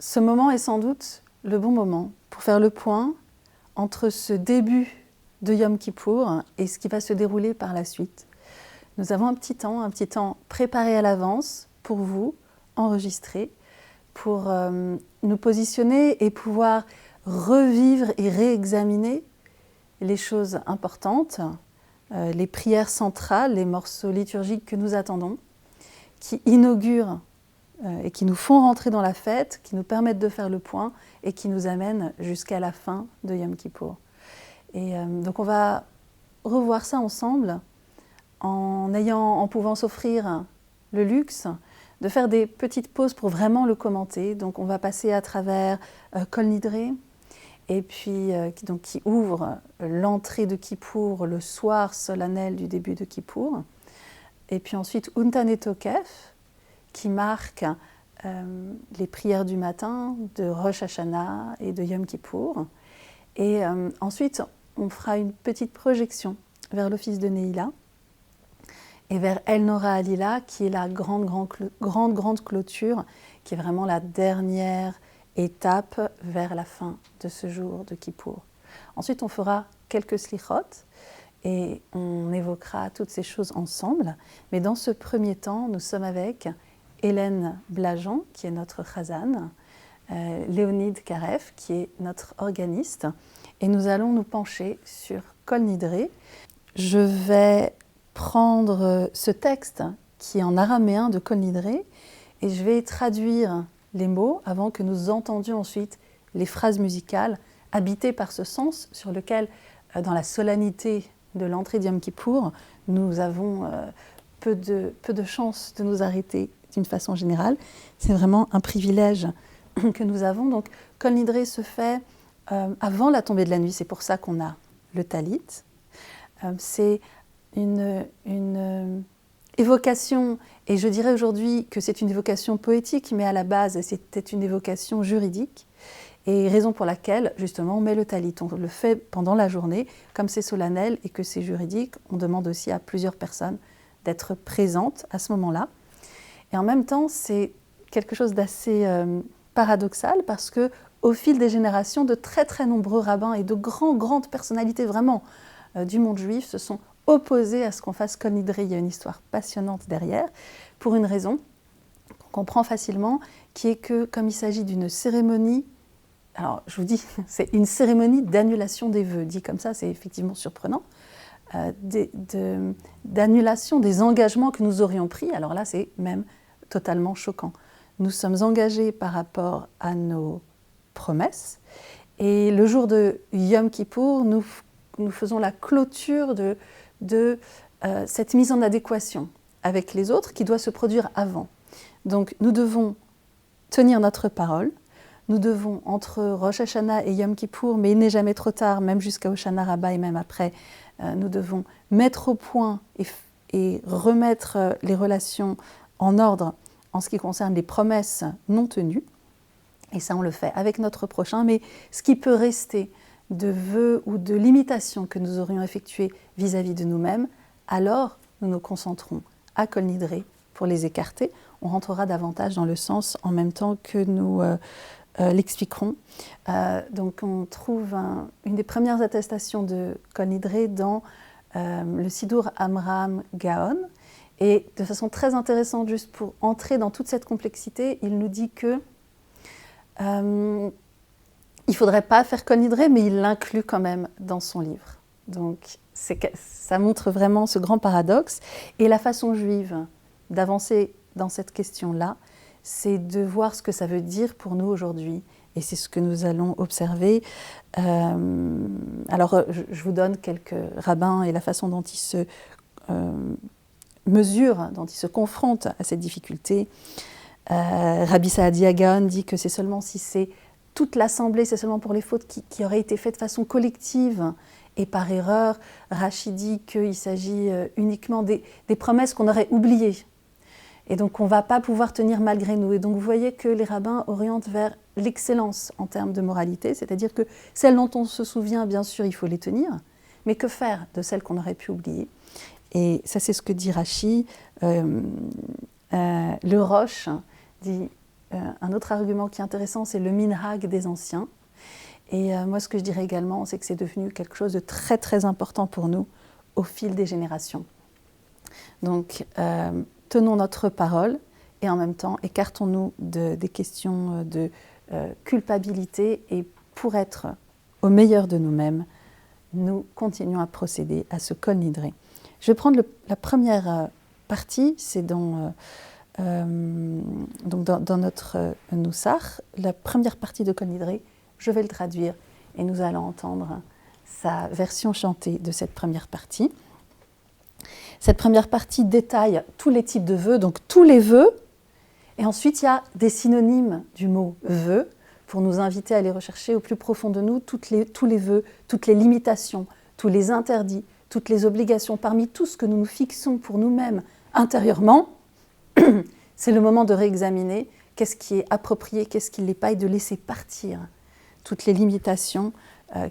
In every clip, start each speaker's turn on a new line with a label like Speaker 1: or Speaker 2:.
Speaker 1: ce moment est sans doute le bon moment pour faire le point entre ce début de Yom Kippour et ce qui va se dérouler par la suite. Nous avons un petit temps préparé à l'avance pour vous, enregistré, pour nous positionner et pouvoir revivre et réexaminer les choses importantes, les prières centrales, les morceaux liturgiques que nous attendons, qui inaugurent et qui nous font rentrer dans la fête, qui nous permettent de faire le point et qui nous amènent jusqu'à la fin de Yom Kippour. Et donc on va revoir ça ensemble en pouvant s'offrir le luxe de faire des petites pauses pour vraiment le commenter. Donc on va passer à travers Kol Nidré, et puis qui ouvre l'entrée de Kippour, le soir solennel du début de Kippour. Et puis ensuite Untané Tokef, qui marque les prières du matin de Rosh Hashanah et de Yom Kippour. Et ensuite, on fera une petite projection vers l'office de Neila et vers El Nora Alila, qui est la grande clôture, qui est vraiment la dernière étape vers la fin de ce jour de Kippour. Ensuite, on fera quelques slichot et on évoquera toutes ces choses ensemble. Mais dans ce premier temps, nous sommes avec Hélène Blajan, qui est notre chazan, Léonide Karef, qui est notre organiste, et nous allons nous pencher sur Kol Nidré. Je vais prendre ce texte qui est en araméen de Kol Nidré et je vais traduire les mots avant que nous entendions ensuite les phrases musicales habitées par ce sens sur lequel, dans la solennité de l'entrée de Yom Kippour, nous avons peu de chances de nous arrêter d'une façon générale. C'est vraiment un privilège que nous avons. Donc, Kol Nidré se fait avant la tombée de la nuit, c'est pour ça qu'on a le talit. C'est une évocation, et je dirais aujourd'hui que c'est une évocation poétique, mais à la base c'était une évocation juridique, et raison pour laquelle justement on met le talit. On le fait pendant la journée, comme c'est solennel et que c'est juridique, on demande aussi à plusieurs personnes d'être présentes à ce moment-là. Et en même temps, c'est quelque chose d'assez paradoxal parce que au fil des générations, de très nombreux rabbins et de grandes personnalités vraiment du monde juif se sont opposés à ce qu'on fasse Kol Nidré. Il y a une histoire passionnante derrière, pour une raison qu'on comprend facilement, qui est que comme il s'agit d'une cérémonie, alors je vous dis, c'est une cérémonie d'annulation des vœux, dit comme ça, c'est effectivement surprenant, d'annulation des engagements que nous aurions pris, alors là c'est même totalement choquant. Nous sommes engagés par rapport à nos promesses. Et le jour de Yom Kippour, nous faisons la clôture de cette mise en adéquation avec les autres qui doit se produire avant. Donc nous devons tenir notre parole, nous devons entre Rosh Hashanah et Yom Kippour, mais il n'est jamais trop tard, même jusqu'à Hoshana Rabbah et même après, nous devons mettre au point et remettre les relations en ordre en ce qui concerne les promesses non tenues. Et ça, on le fait avec notre prochain, mais ce qui peut rester de vœux ou de limitations que nous aurions effectuées vis-à-vis de nous-mêmes, alors nous nous concentrons à Kol Nidré pour les écarter. On rentrera davantage dans le sens en même temps que nous l'expliquerons. Donc on trouve une des premières attestations de Kol Nidré dans le Sidour Amram Gaon. Et de façon très intéressante, juste pour entrer dans toute cette complexité, il nous dit que il ne faudrait pas faire Kol Nidré, mais il l'inclut quand même dans son livre. Donc ça montre vraiment ce grand paradoxe. Et la façon juive d'avancer dans cette question-là, c'est de voir ce que ça veut dire pour nous aujourd'hui. Et c'est ce que nous allons observer. Alors, je vous donne quelques rabbins et la façon dont ils se mesurent, dont ils se confrontent à cette difficulté. Rabbi Saadia Gaon dit que c'est seulement si c'est toute l'assemblée, c'est seulement pour les fautes qui auraient été faites de façon collective et par erreur. Rashi dit qu'il s'agit uniquement des promesses qu'on aurait oubliées. Et donc on ne va pas pouvoir tenir malgré nous. Et donc vous voyez que les rabbins orientent vers l'excellence en termes de moralité, c'est-à-dire que celles dont on se souvient, bien sûr, il faut les tenir, mais que faire de celles qu'on aurait pu oublier? Et ça, c'est ce que dit Rashi. Le Roche dit un autre argument qui est intéressant, c'est le minhag des anciens. Et moi, ce que je dirais également, c'est que c'est devenu quelque chose de très, très important pour nous au fil des générations. Donc, tenons notre parole et en même temps, écartons-nous des questions de culpabilité et pour être au meilleur de nous-mêmes, nous continuons à procéder à ce Kol Nidré. Je vais prendre la première partie, c'est donc dans notre Nusach, la première partie de Kol Nidré, je vais le traduire et nous allons entendre sa version chantée de cette première partie. Cette première partie détaille tous les types de vœux, donc tous les vœux, et ensuite il y a des synonymes du mot vœu pour nous inviter à aller rechercher au plus profond de nous tous les vœux, toutes les limitations, tous les interdits, toutes les obligations, parmi tout ce que nous nous fixons pour nous-mêmes intérieurement. C'est le moment de réexaminer qu'est-ce qui est approprié, qu'est-ce qui ne l'est pas, et de laisser partir toutes les limitations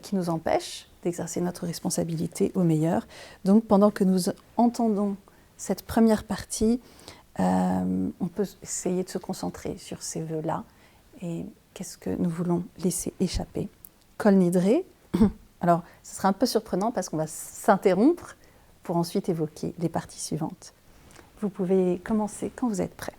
Speaker 1: qui nous empêchent d'exercer notre responsabilité au meilleur. Donc pendant que nous entendons cette première partie, on peut essayer de se concentrer sur ces vœux-là et qu'est-ce que nous voulons laisser échapper. Kol Nidré, alors ce sera un peu surprenant parce qu'on va s'interrompre pour ensuite évoquer les parties suivantes. Vous pouvez commencer quand vous êtes prêts.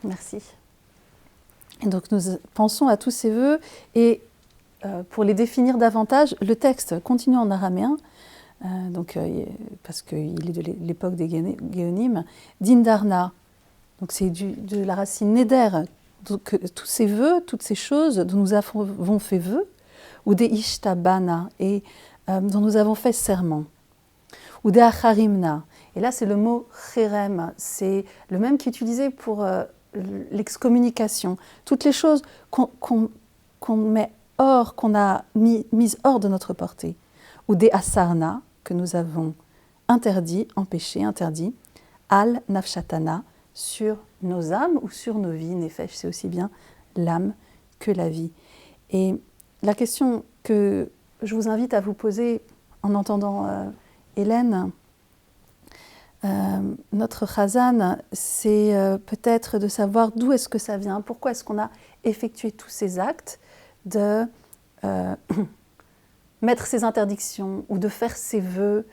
Speaker 1: Merci. Et donc nous pensons à tous ces vœux et pour les définir davantage, le texte continue en araméen, parce qu'il est de l'époque des Géonim, Dindarna, donc c'est de la racine Neder, donc tous ces vœux, toutes ces choses dont nous avons fait vœu, ou des Ishtabana, et dont nous avons fait serment, ou des Acharimna. Et là c'est le mot Cherem, c'est le même qui est utilisé pour l'excommunication, toutes les choses qu'on met hors, qu'on a mises hors de notre portée, ou des asarna, que nous avons interdit, empêché, interdit, al nafshatana, sur nos âmes ou sur nos vies. Nefesh, c'est aussi bien l'âme que la vie. Et la question que je vous invite à vous poser en entendant Hélène, notre chazan, c'est peut-être de savoir d'où est-ce que ça vient, pourquoi est-ce qu'on a effectué tous ces actes de mettre ces interdictions ou de faire ces vœux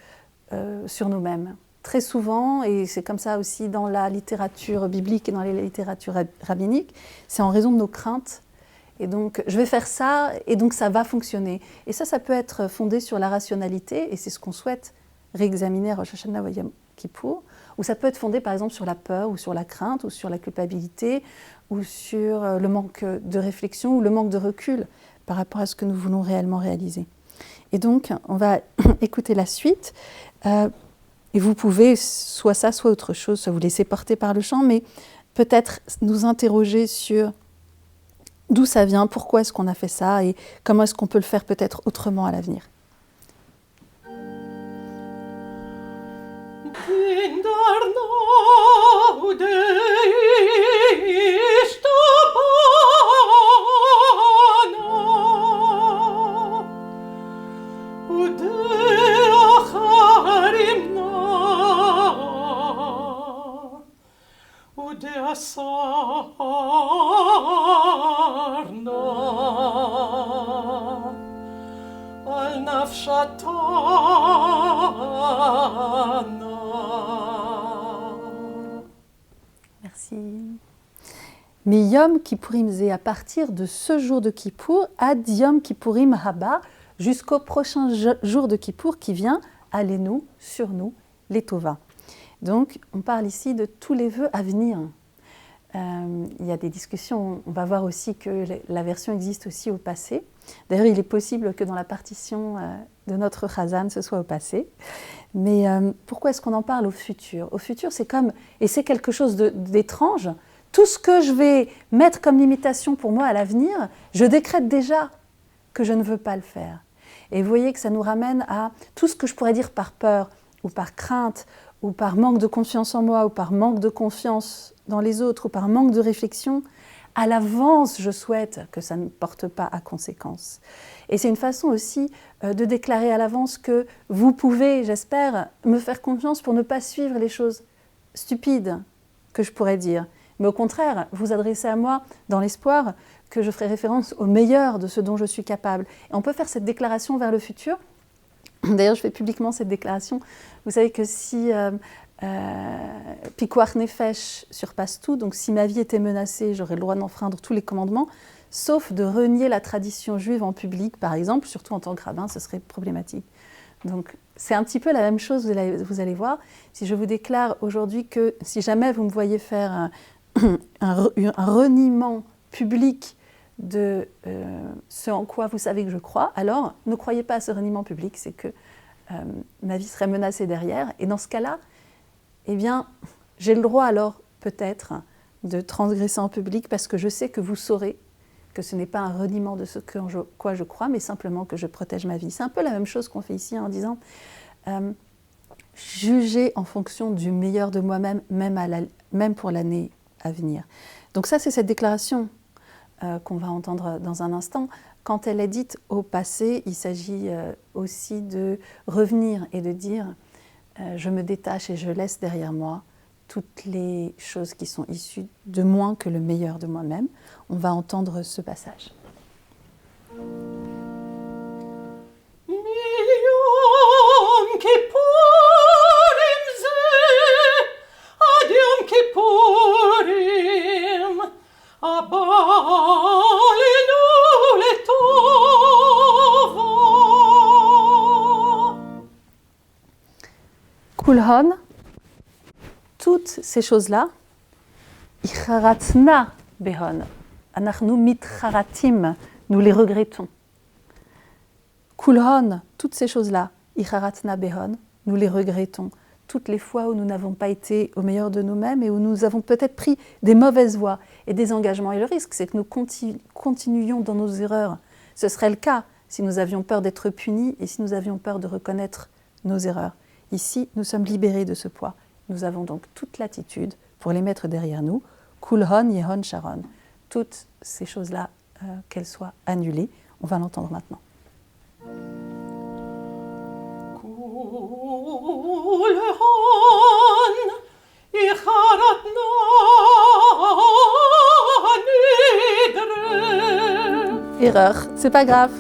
Speaker 1: sur nous-mêmes. Très souvent, et c'est comme ça aussi dans la littérature biblique et dans la littérature rabbinique, c'est en raison de nos craintes. Et donc, je vais faire ça, et donc ça va fonctionner. Et ça peut être fondé sur la rationalité, et c'est ce qu'on souhaite réexaminer à Rosh Hashanah ou Yom Kippour, ou ça peut être fondé par exemple sur la peur, ou sur la crainte, ou sur la culpabilité, ou sur le manque de réflexion, ou le manque de recul par rapport à ce que nous voulons réellement réaliser. Et donc, on va écouter la suite, et vous pouvez soit ça, soit autre chose, soit vous laisser porter par le chant, mais peut-être nous interroger sur d'où ça vient, pourquoi est-ce qu'on a fait ça, et comment est-ce qu'on peut le faire peut-être autrement à l'avenir. Merci. Mais Yom Kippourim Zé, à partir de ce jour de Kippour, ad Yom Kippourim Haba, jusqu'au prochain jour de Kippour qui vient, allez-nous, sur nous, les Tova. Donc, on parle ici de tous les vœux à venir. Il y a des discussions, on va voir aussi que la version existe aussi au passé. D'ailleurs, il est possible que dans la partition de notre Chazan, ce soit au passé. Mais pourquoi est-ce qu'on en parle au futur? Au futur, c'est comme, et c'est quelque chose d'étrange, tout ce que je vais mettre comme limitation pour moi à l'avenir, je décrète déjà que je ne veux pas le faire. Et vous voyez que ça nous ramène à tout ce que je pourrais dire par peur, ou par crainte, ou par manque de confiance en moi, ou par manque de confiance dans les autres, ou par manque de réflexion. À l'avance, je souhaite que ça ne porte pas à conséquence. Et c'est une façon aussi de déclarer à l'avance que vous pouvez, j'espère, me faire confiance pour ne pas suivre les choses stupides que je pourrais dire. Mais au contraire, vous adresser à moi dans l'espoir que je ferai référence au meilleur de ce dont je suis capable. Et on peut faire cette déclaration vers le futur. D'ailleurs, je fais publiquement cette déclaration. Vous savez que si Pikuach Nefesh surpasse tout, donc si ma vie était menacée, j'aurais le droit d'enfreindre tous les commandements, sauf de renier la tradition juive en public, par exemple, surtout en tant que rabbin, ce serait problématique. Donc, c'est un petit peu la même chose, vous allez voir. Si je vous déclare aujourd'hui que si jamais vous me voyez faire un reniement public de ce en quoi vous savez que je crois, alors ne croyez pas à ce reniement public, c'est que ma vie serait menacée derrière. Et dans ce cas-là, eh bien, j'ai le droit alors peut-être de transgresser en public parce que je sais que vous saurez que ce n'est pas un reniement de ce quoi je crois, mais simplement que je protège ma vie. C'est un peu la même chose qu'on fait ici en disant juger en fonction du meilleur de moi-même, même pour l'année à venir. Donc ça, c'est cette déclaration qu'on va entendre dans un instant. Quand elle est dite au passé, il s'agit aussi de revenir et de dire je me détache et je laisse derrière moi toutes les choses qui sont issues de moins que le meilleur de moi-même. On va entendre ce passage. Kulhon, toutes ces choses-là, icharatna behon, anachnu mitcharatim, nous les regrettons. Kulhon, toutes ces choses-là, icharatna behon, nous les regrettons. Toutes les fois où nous n'avons pas été au meilleur de nous-mêmes et où nous avons peut-être pris des mauvaises voies et des engagements. Et le risque, c'est que nous continuions dans nos erreurs. Ce serait le cas si nous avions peur d'être punis et si nous avions peur de reconnaître nos erreurs. Ici, nous sommes libérés de ce poids. Nous avons donc toute l'attitude pour les mettre derrière nous. Kulhon, Yehon, Sharon. Toutes ces choses-là, qu'elles soient annulées. On va l'entendre maintenant. Erreur, c'est pas grave.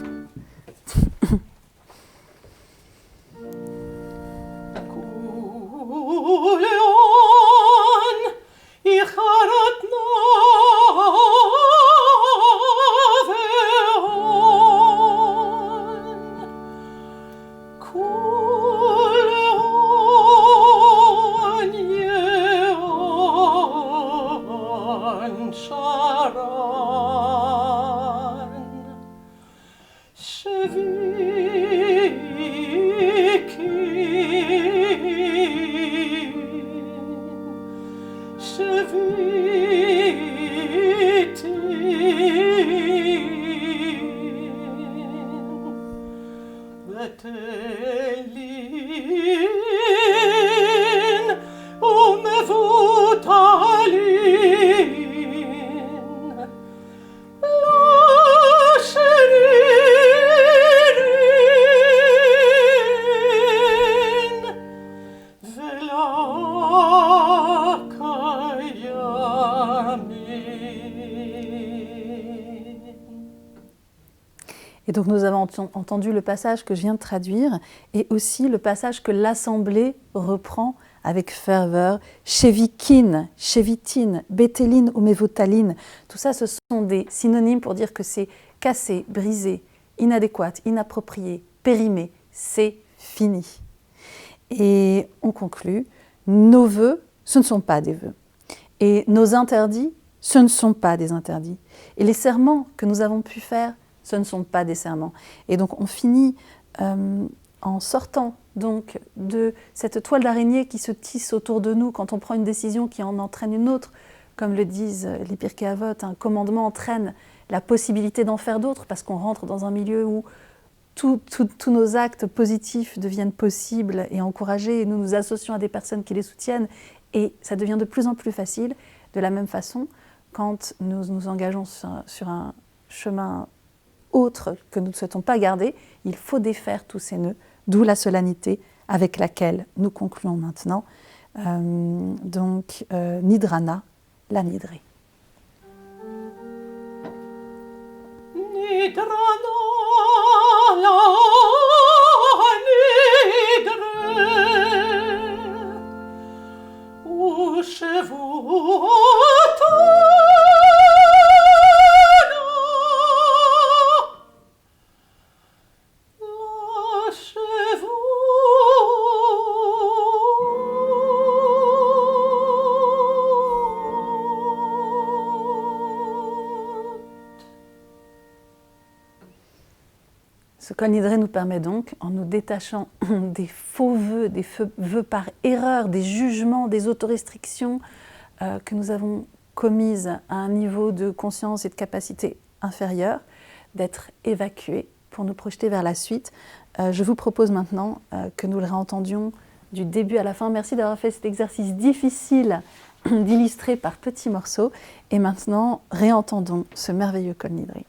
Speaker 1: Et donc nous avons entendu le passage que je viens de traduire et aussi le passage que l'Assemblée reprend avec ferveur, Shevikin, Shevitin, Bétéline ou Mévotaline. Tout ça, ce sont des synonymes pour dire que c'est cassé, brisé, inadéquat, inapproprié, périmé, c'est fini. Et on conclut, nos vœux, ce ne sont pas des vœux. Et nos interdits, ce ne sont pas des interdits. Et les serments que nous avons pu faire, ce ne sont pas des serments. Et donc on finit en sortant donc de cette toile d'araignée qui se tisse autour de nous quand on prend une décision qui en entraîne une autre. Comme le disent les Pirkei Avot, un commandement entraîne la possibilité d'en faire d'autres parce qu'on rentre dans un milieu où tous nos actes positifs deviennent possibles et encouragés et nous nous associons à des personnes qui les soutiennent et ça devient de plus en plus facile. De la même façon, quand nous nous engageons sur un chemin autre que nous ne souhaitons pas garder, il faut défaire tous ces nœuds, d'où la solennité avec laquelle nous concluons maintenant. Nidrana, la nidrée.
Speaker 2: Nidrana, la nidrée, Ushevuta.
Speaker 1: Ce Kol Nidré nous permet donc, en nous détachant des faux vœux, des vœux par erreur, des jugements, des autorestrictions que nous avons commises à un niveau de conscience et de capacité inférieur, d'être évacués pour nous projeter vers la suite. Je vous propose maintenant que nous le réentendions du début à la fin. Merci d'avoir fait cet exercice difficile d'illustrer par petits morceaux. Et maintenant, réentendons ce merveilleux Kol Nidré.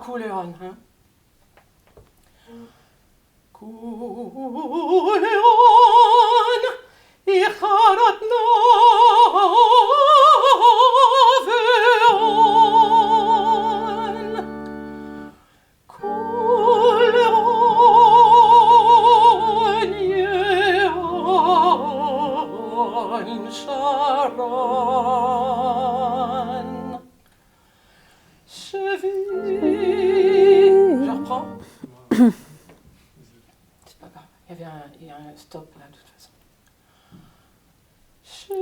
Speaker 2: Kuleon Sharon. Je reprends. C'est pas grave, il y a un stop là de toute façon. Je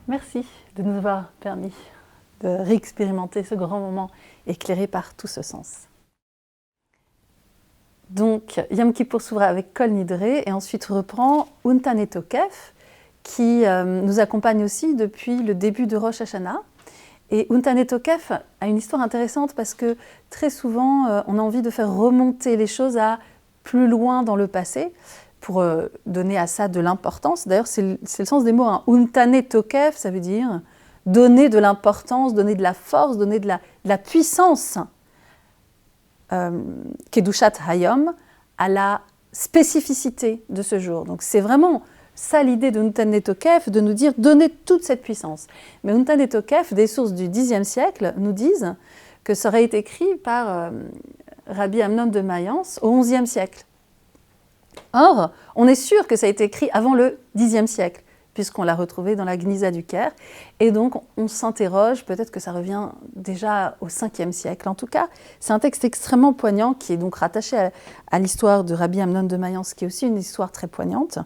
Speaker 1: Merci de nous avoir permis de réexpérimenter ce grand moment éclairé par tout ce sens. Donc, Yom Kippour s'ouvre avec Kol Nidre et ensuite reprend Untané Tokef, qui nous accompagne aussi depuis le début de Rosh Hashanah. Et Untané Tokef a une histoire intéressante parce que très souvent, on a envie de faire remonter les choses à plus loin dans le passé pour donner à ça de l'importance. D'ailleurs, c'est le sens des mots. Hein. Untané Tokef, ça veut dire donner de l'importance, donner de la force, donner de la puissance. Kedushat Hayom, à la spécificité de ce jour. Donc c'est vraiment ça l'idée de Untané Tokef, de nous dire donner toute cette puissance. Mais Untané Tokef, des sources du Xe siècle, nous disent que ça aurait été écrit par Rabbi Amnon de Mayence au XIe siècle. Or, on est sûr que ça a été écrit avant le Xe siècle, puisqu'on l'a retrouvé dans la Gnisa du Caire. Et donc, on s'interroge, peut-être que ça revient déjà au 5e siècle. En tout cas, c'est un texte extrêmement poignant qui est donc rattaché à l'histoire de Rabbi Amnon de Mayence, qui est aussi une histoire très poignante,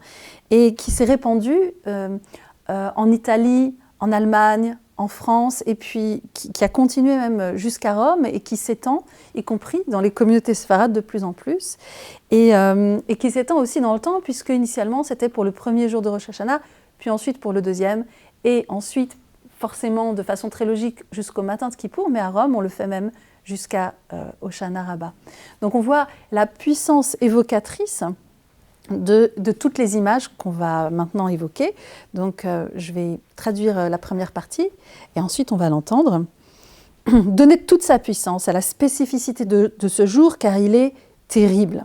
Speaker 1: et qui s'est répandue en Italie, en Allemagne, en France, et puis qui a continué même jusqu'à Rome, et qui s'étend, y compris dans les communautés séfarades de plus en plus, et qui s'étend aussi dans le temps, puisque initialement, c'était pour le premier jour de Rosh Hashanah, puis ensuite pour le deuxième, et ensuite, forcément, de façon très logique, jusqu'au matin de Kippour, mais à Rome, on le fait même jusqu'à Hoshana Rabbah. Donc on voit la puissance évocatrice de toutes les images qu'on va maintenant évoquer. Donc je vais traduire la première partie, et ensuite on va l'entendre. Donner toute sa puissance à la spécificité de ce jour, car il est terrible.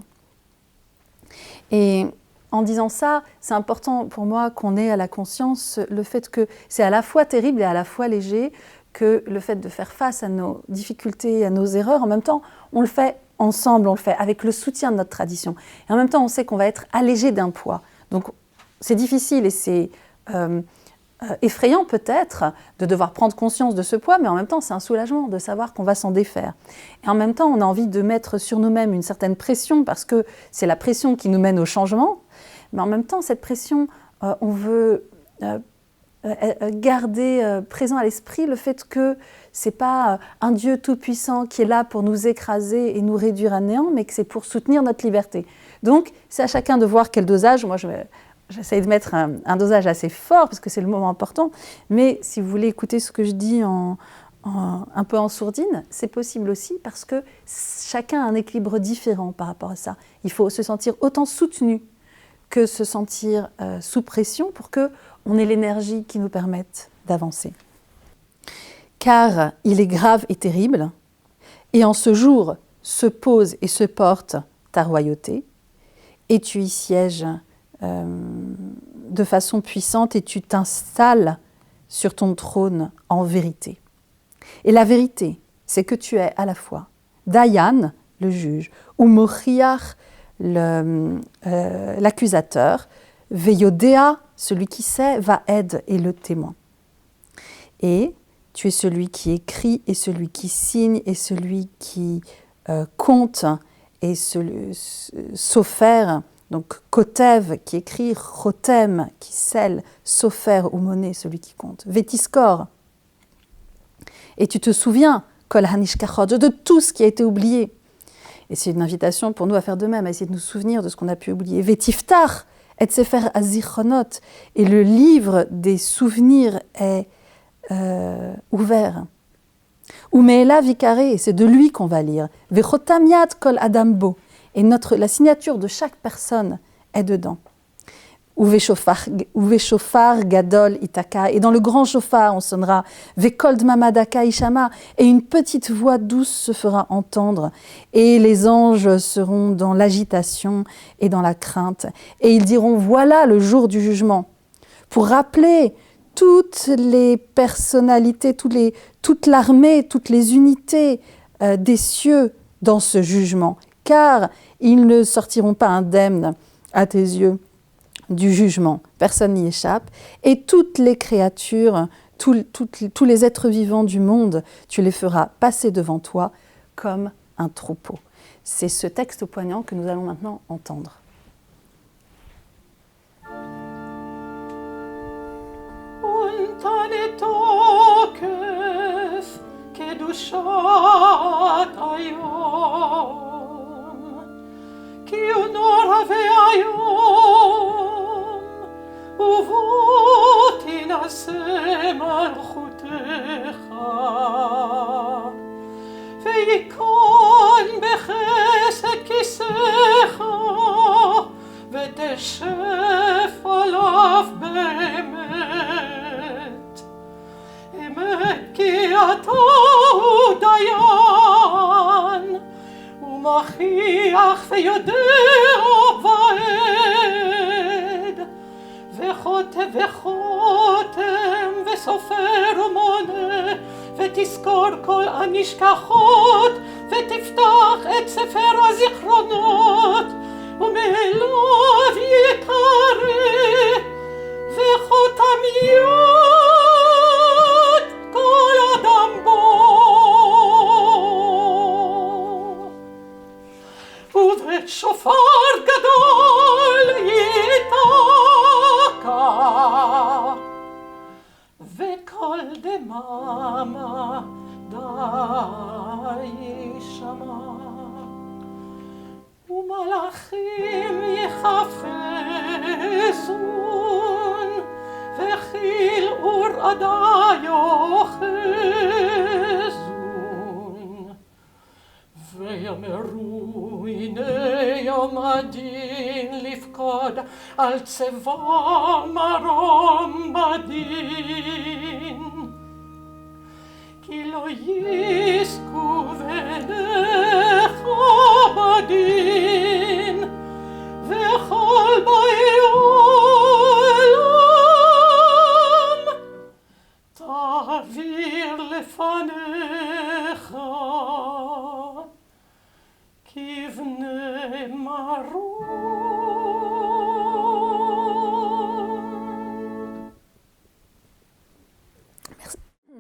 Speaker 1: Et en disant ça, c'est important pour moi qu'on ait à la conscience le fait que c'est à la fois terrible et à la fois léger, que le fait de faire face à nos difficultés, à nos erreurs, en même temps, on le fait ensemble, on le fait avec le soutien de notre tradition. Et en même temps, on sait qu'on va être allégé d'un poids. Donc, c'est difficile et c'est effrayant peut-être de devoir prendre conscience de ce poids, mais en même temps, c'est un soulagement de savoir qu'on va s'en défaire. Et en même temps, on a envie de mettre sur nous-mêmes une certaine pression, parce que c'est la pression qui nous mène au changement. Mais en même temps, cette pression, on veut garder présent à l'esprit le fait que ce n'est pas un Dieu tout-puissant qui est là pour nous écraser et nous réduire à néant, mais que c'est pour soutenir notre liberté. Donc, c'est à chacun de voir quel dosage. Moi, j'essaie de mettre un dosage assez fort, parce que c'est le moment important. Mais si vous voulez écouter ce que je dis un peu en sourdine, c'est possible aussi, parce que chacun a un équilibre différent par rapport à ça. Il faut se sentir autant soutenu que se sentir sous pression pour qu'on ait l'énergie qui nous permette d'avancer. Car il est grave et terrible, et en ce jour se pose et se porte ta royauté, et tu y sièges de façon puissante, et tu t'installes sur ton trône en vérité. Et la vérité, c'est que tu es à la fois Dayan, le juge, ou Mochiach, l'accusateur, Veyodea, celui qui sait, Vaed est le témoin. Et tu es celui qui écrit et celui qui signe et celui qui compte et Sofer, donc Kotev qui écrit, Chotem qui scelle, Sofer ou monnaie, celui qui compte, Vétiskor. Et tu te souviens, Kol Hanishkachot, de tout ce qui a été oublié. Et c'est une invitation pour nous à faire de même, à essayer de nous souvenir de ce qu'on a pu oublier. Vétiftar et Sefer Azichronot, et le livre des souvenirs est ouvert. Umeela Vikaré, c'est de lui qu'on va lire. Vechotam Yad Kol Adambo, et la signature de chaque personne est dedans. Uveshofar Gadol Itaka, et dans le grand chauffard on sonnera Vekol Dmamadaka Ishama, et une petite voix douce se fera entendre, et les anges seront dans l'agitation et dans la crainte, et ils diront voilà le jour du jugement, pour rappeler toutes les personnalités, toute l'armée, toutes les unités des cieux dans ce jugement, car ils ne sortiront pas indemnes à tes yeux du jugement, personne n'y échappe, et toutes les créatures, tous les êtres vivants du monde, tu les feras passer devant toi comme un troupeau. C'est ce texte poignant que nous allons maintenant entendre.
Speaker 2: Tane tokef kedushat hayom ki honor hayom uvot inaseh malchutecha veikon bechesed kisecha ותשב עליו באמת. אמת כי אתה הוא דיין, ומכריח ויודע ועד, וחותם וסופר ומונה, ותזכור כל הנשכחות, ותפתח את ספר הזיכרונות, ומאליו יקרא וחותם יד כל אדם בו ובית שופר גדול יתקע וכל דממה די יישמע ומלאכים יחפזון וחיל אור עדה יוחזון ויאמרו הנה יום הדין לפקוד על צבא מרום בדין כי לא יזכו בניך בדין וכל באי עולם תעביר לפניך כבני מרום.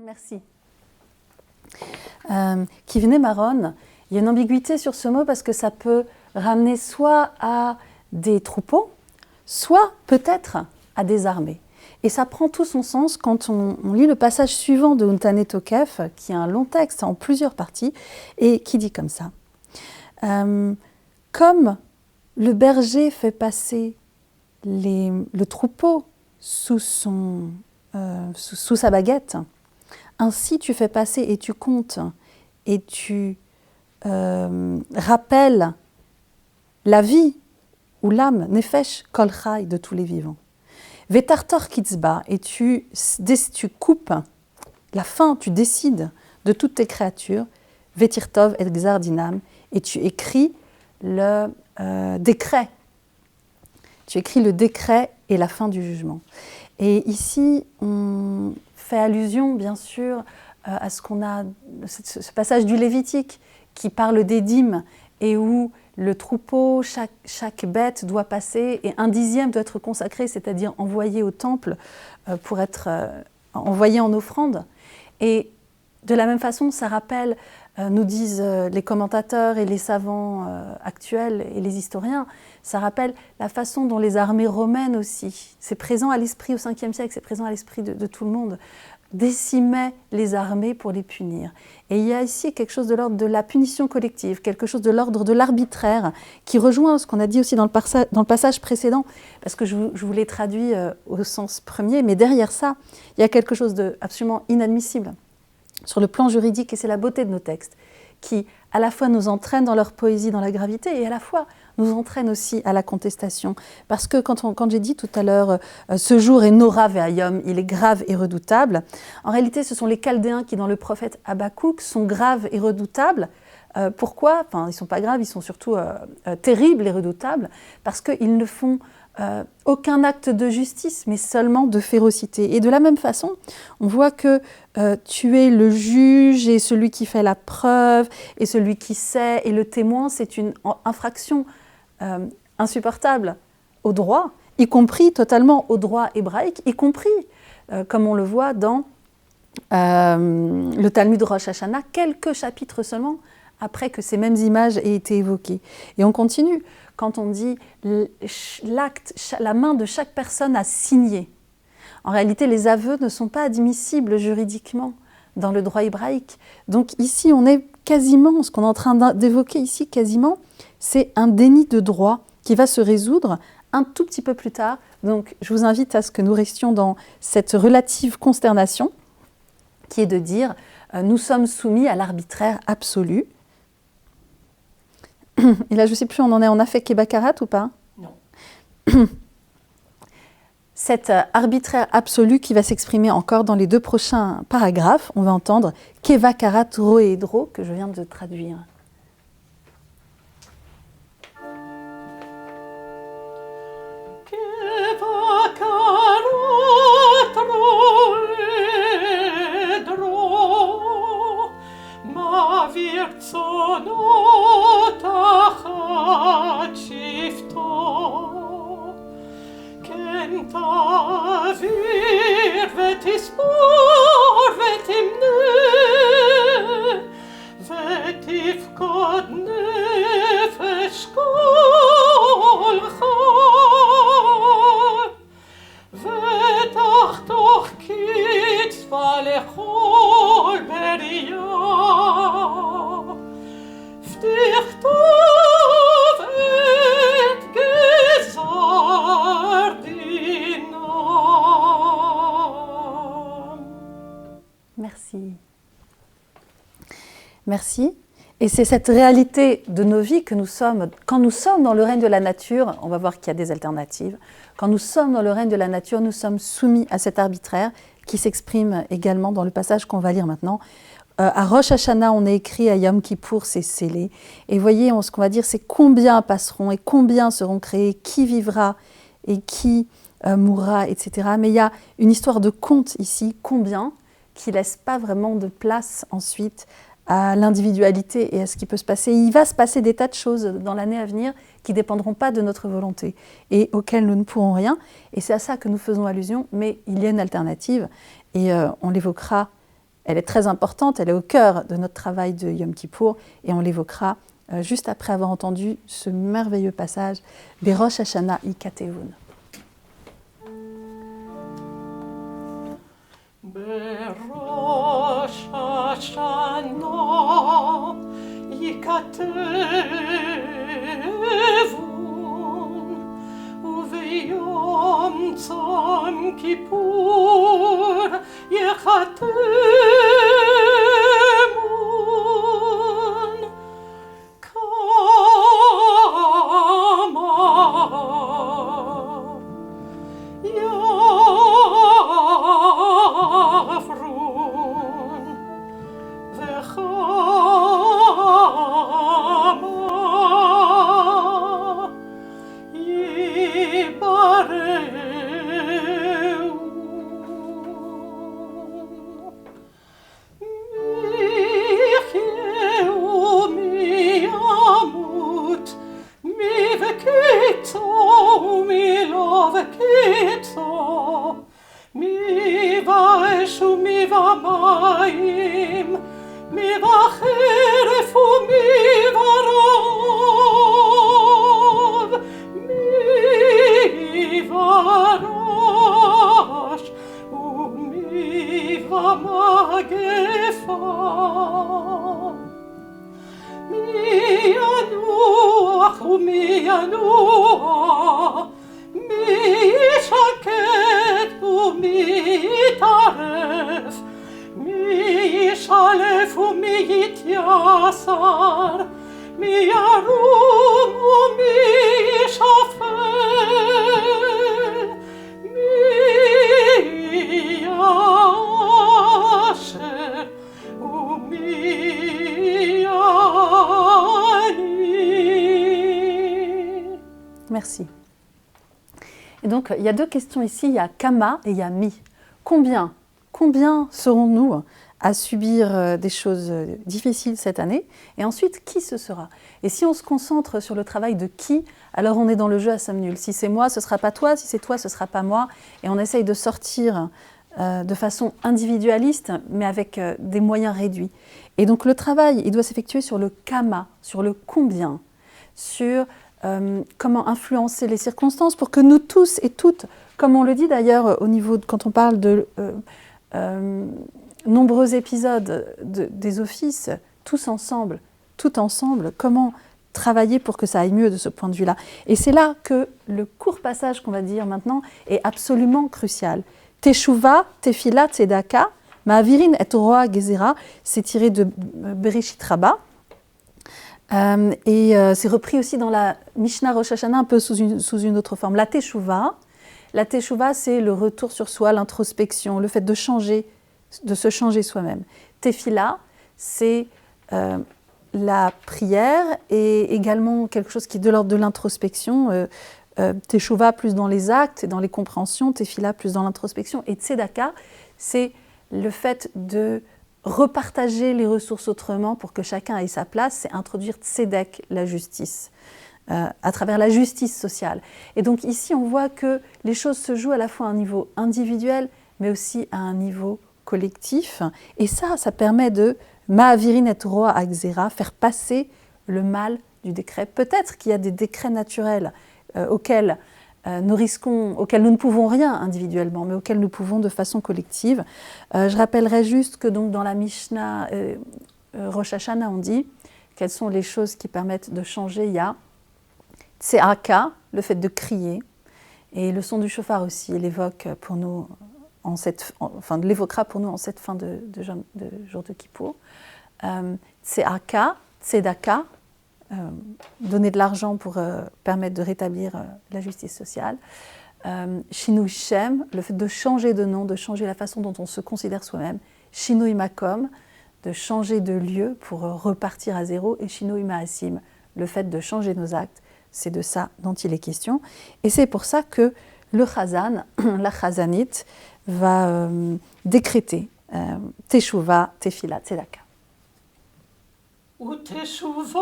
Speaker 1: Merci. Kivne Maron, il y a une ambiguïté sur ce mot parce que ça peut ramener soit à des troupeaux, soit peut-être à des armées. Et ça prend tout son sens quand on lit le passage suivant de Untane Tokef, qui est un long texte en plusieurs parties, et qui dit comme ça. Comme le berger fait passer le troupeau sous sa baguette, ainsi tu fais passer et tu comptes et tu rappelles la vie ou l'âme, nefesh kol chai, de tous les vivants. Vetartor kitzba, et tu coupes la fin, tu décides de toutes tes créatures. Vetirtov et gzar dinam, et tu écris le décret. Tu écris le décret et la fin du jugement. Et ici, on fait allusion, bien sûr, à ce qu'on a, ce passage du Lévitique qui parle des dîmes et où le troupeau, chaque bête doit passer et 1/10 doit être consacré, c'est-à-dire envoyé au temple pour être envoyé en offrande. Et de la même façon, ça rappelle, nous disent les commentateurs et les savants actuels et les historiens, ça rappelle la façon dont les armées romaines aussi, c'est présent à l'esprit au 5e siècle, c'est présent à l'esprit de tout le monde, décimaient les armées pour les punir. Et il y a ici quelque chose de l'ordre de la punition collective, quelque chose de l'ordre de l'arbitraire, qui rejoint ce qu'on a dit aussi dans le passage précédent, parce que je vous l'ai traduit au sens premier, mais derrière ça, il y a quelque chose d'absolument inadmissible sur le plan juridique, et c'est la beauté de nos textes, qui à la fois nous entraînent dans leur poésie, dans la gravité, et à la fois nous entraînent aussi à la contestation. Parce que quand j'ai dit tout à l'heure « ce jour est Nora ve'ayom », il est grave et redoutable, en réalité ce sont les Chaldéens qui, dans le prophète Habakkuk, sont graves et redoutables. Pourquoi ? Enfin, ils ne sont pas graves, ils sont surtout terribles et redoutables, parce qu'ils ne font aucun acte de justice, mais seulement de férocité. Et de la même façon, on voit que tuer le juge et celui qui fait la preuve et celui qui sait et le témoin, c'est une infraction insupportable au droit, y compris totalement au droit hébraïque, y compris, comme on le voit dans le Talmud Rosh Hashanah, quelques chapitres seulement après que ces mêmes images aient été évoquées. Et on continue. Quand on dit l'acte, la main de chaque personne a signé. En réalité, les aveux ne sont pas admissibles juridiquement dans le droit hébraïque. Donc ici, on est quasiment, ce qu'on est en train d'évoquer ici, quasiment, c'est un déni de droit qui va se résoudre un tout petit peu plus tard. Donc je vous invite à ce que nous restions dans cette relative consternation, qui est de dire nous sommes soumis à l'arbitraire absolu. Et là, je ne sais plus où on en est, on a fait Kebakarat ou pas ?
Speaker 2: Non.
Speaker 1: Cet arbitraire absolu qui va s'exprimer encore dans les 2 prochains paragraphes, on va entendre Kevakarat Roedro, que je viens de traduire. Merci. Merci. Et c'est cette réalité de nos vies que nous sommes, quand nous sommes dans le règne de la nature, on va voir qu'il y a des alternatives, quand nous sommes dans le règne de la nature, nous sommes soumis à cet arbitraire qui s'exprime également dans le passage qu'on va lire maintenant. À Rosh Hashanah, on est écrit, à Yom Kippour, c'est scellé. Et voyez, ce qu'on va dire, c'est combien passeront et combien seront créés, qui vivra et qui mourra, etc. Mais il y a une histoire de compte ici, combien, qui ne laisse pas vraiment de place ensuite à l'individualité et à ce qui peut se passer. Il va se passer des tas de choses dans l'année à venir qui ne dépendront pas de notre volonté et auxquelles nous ne pourrons rien. Et c'est à ça que nous faisons allusion, mais il y a une alternative et on l'évoquera. Elle est très importante, elle est au cœur de notre travail de Yom Kippour et on l'évoquera juste après avoir entendu ce merveilleux passage Berosh Hashanah Ikatevun.
Speaker 3: Berosh Hashanah Yikatevun Uveyom Tzom Kippur Yechatemun Kama Yafrun Vechama Yibareu mi vachere fu mi varov, mi varosh, mi va magefa. Mi anuach, mi anuach, mi shaket, mi taref, mi shalef, mi yityasar, mi arum, mi shafel, mi yasher, mi ani.
Speaker 1: Merci. Et donc, il y a deux questions ici, il y a kama et il y a mi. Combien serons-nous à subir des choses difficiles cette année? Et ensuite, qui ce sera? Et si on se concentre sur le travail de qui, alors on est dans le jeu à somme nulle. Si c'est moi, ce ne sera pas toi, si c'est toi, ce ne sera pas moi. Et on essaye de sortir de façon individualiste, mais avec des moyens réduits. Et donc le travail, il doit s'effectuer sur le kama, sur le combien, sur comment influencer les circonstances pour que nous tous et toutes, comme on le dit d'ailleurs au niveau quand on parle de nombreux épisodes des offices, tous ensemble, tout ensemble, comment travailler pour que ça aille mieux de ce point de vue-là. Et c'est là que le court passage qu'on va dire maintenant est absolument crucial. Teshuva, Tefila, Tzedaka, Ma'avirin et Roa Gezerah, c'est tiré de Bereshit Rabbah. C'est repris aussi dans la Mishnah Rosh Hashanah, un peu sous une autre forme. La Teshuva, c'est le retour sur soi, l'introspection, le fait de changer, de se changer soi-même. Tefila, c'est la prière et également quelque chose qui est de l'ordre de l'introspection. Teshuva plus dans les actes et dans les compréhensions, Tefila plus dans l'introspection. Et Tzedaka, c'est le fait de repartager les ressources autrement pour que chacun ait sa place, c'est introduire Tzedek, la justice, à travers la justice sociale. Et donc ici, on voit que les choses se jouent à la fois à un niveau individuel, mais aussi à un niveau collectif. Et ça permet de Ma'avirin et Roa Agzera, faire passer le mal du décret. Peut-être qu'il y a des décrets naturels auxquels nous ne pouvons rien individuellement, mais auxquels nous pouvons de façon collective. Je rappellerai juste que donc dans la Mishnah Rosh Hashanah, on dit quelles sont les choses qui permettent de changer. Il y a Tse'aka, le fait de crier, et le son du shofar aussi l'évoque pour nous l'évoquera pour nous en cette fin de jour de Kippour. Tse'aka, Tzedaka, donner de l'argent pour permettre de rétablir la justice sociale. Shinui Shem, le fait de changer de nom, de changer la façon dont on se considère soi-même. Shinui Makom, de changer de lieu pour repartir à zéro. Et Shinui Ma'asim, le fait de changer nos actes. C'est de ça dont il est question. Et c'est pour ça que le Chazan, la Chazanite, va décréter Teshuva, Tefila, Tzedaka.
Speaker 3: Uteshuva,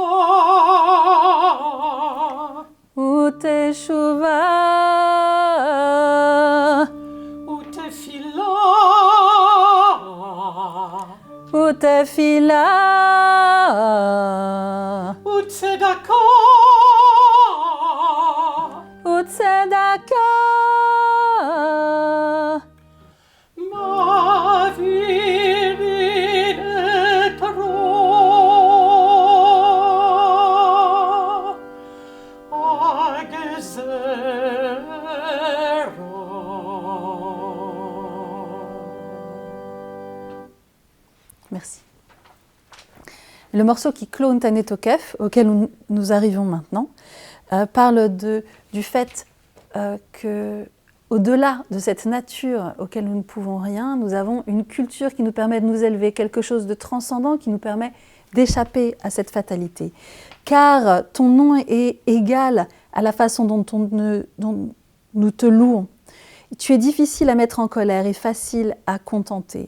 Speaker 1: Uteshuva,
Speaker 3: Utefila,
Speaker 1: Utefila,
Speaker 3: Utzedaka,
Speaker 1: Utzedaka,
Speaker 3: Ma'avirin et Roa
Speaker 1: Merci. Le morceau qui clôt Ntané Tokef, auquel nous arrivons maintenant, parle du fait que, au-delà de cette nature auquel nous ne pouvons rien, nous avons une culture qui nous permet de nous élever, quelque chose de transcendant qui nous permet d'échapper à cette fatalité. Car ton nom est égal à la façon dont nous te louons. Tu es difficile à mettre en colère et facile à contenter,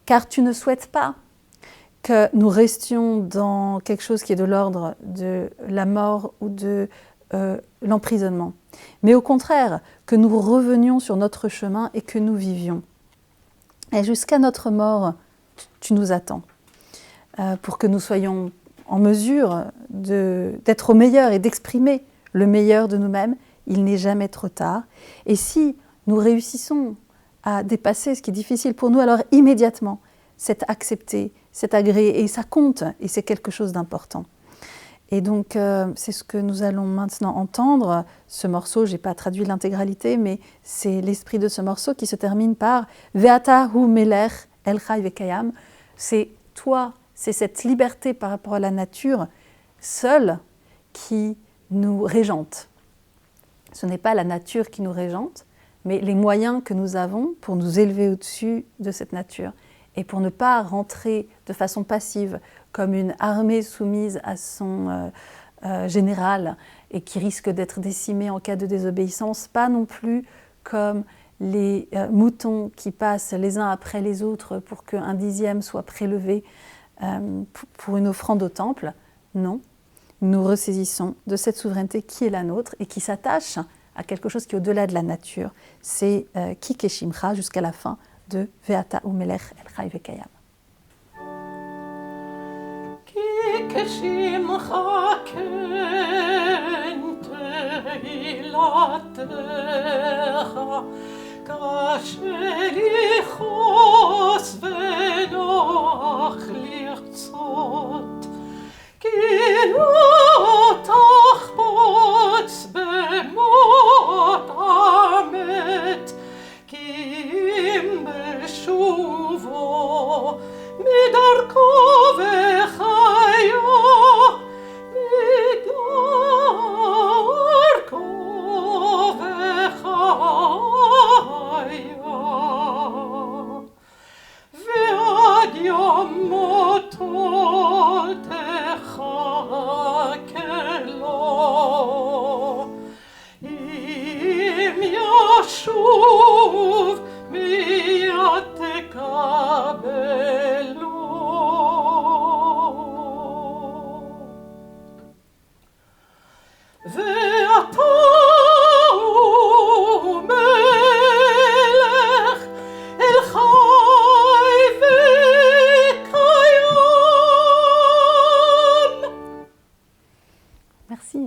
Speaker 1: car tu ne souhaites pas que nous restions dans quelque chose qui est de l'ordre de la mort ou de l'emprisonnement, mais au contraire, que nous revenions sur notre chemin et que nous vivions. Et jusqu'à notre mort, tu nous attends. pour que nous soyons en mesure d'être au meilleur et d'exprimer le meilleur de nous-mêmes. Il n'est jamais trop tard. Et si nous réussissons à dépasser ce qui est difficile pour nous, alors immédiatement, c'est accepté, c'est agréé, et ça compte, et c'est quelque chose d'important. Et donc, c'est ce que nous allons maintenant entendre. Ce morceau, je n'ai pas traduit l'intégralité, mais c'est l'esprit de ce morceau qui se termine par « Ve'ata hu melech el chai ve'kayam ». C'est toi, c'est cette liberté par rapport à la nature seule qui nous régente. Ce n'est pas la nature qui nous régente, mais les moyens que nous avons pour nous élever au-dessus de cette nature et pour ne pas rentrer de façon passive comme une armée soumise à son général et qui risque d'être décimée en cas de désobéissance, pas non plus comme les moutons qui passent les uns après les autres pour qu'un dixième soit prélevé pour une offrande au temple. Non, nous ressaisissons de cette souveraineté qui est la nôtre et qui s'attache à quelque chose qui est au-delà de la nature. C'est Ki Keshimcha jusqu'à la fin de Ve'ata hu melech el chai ve'kayam.
Speaker 3: Ki Keshimcha ken tehilatecha kasher lichos v'noach lirtzot כי לא תחפוץ במות המת, כי אם בשובו מדרכו וחיו, מדרכו וחיו, ועד יום מותו שוב מיד תקבלו. ואתה הוא מלך אל חי וקיים.
Speaker 1: Merci.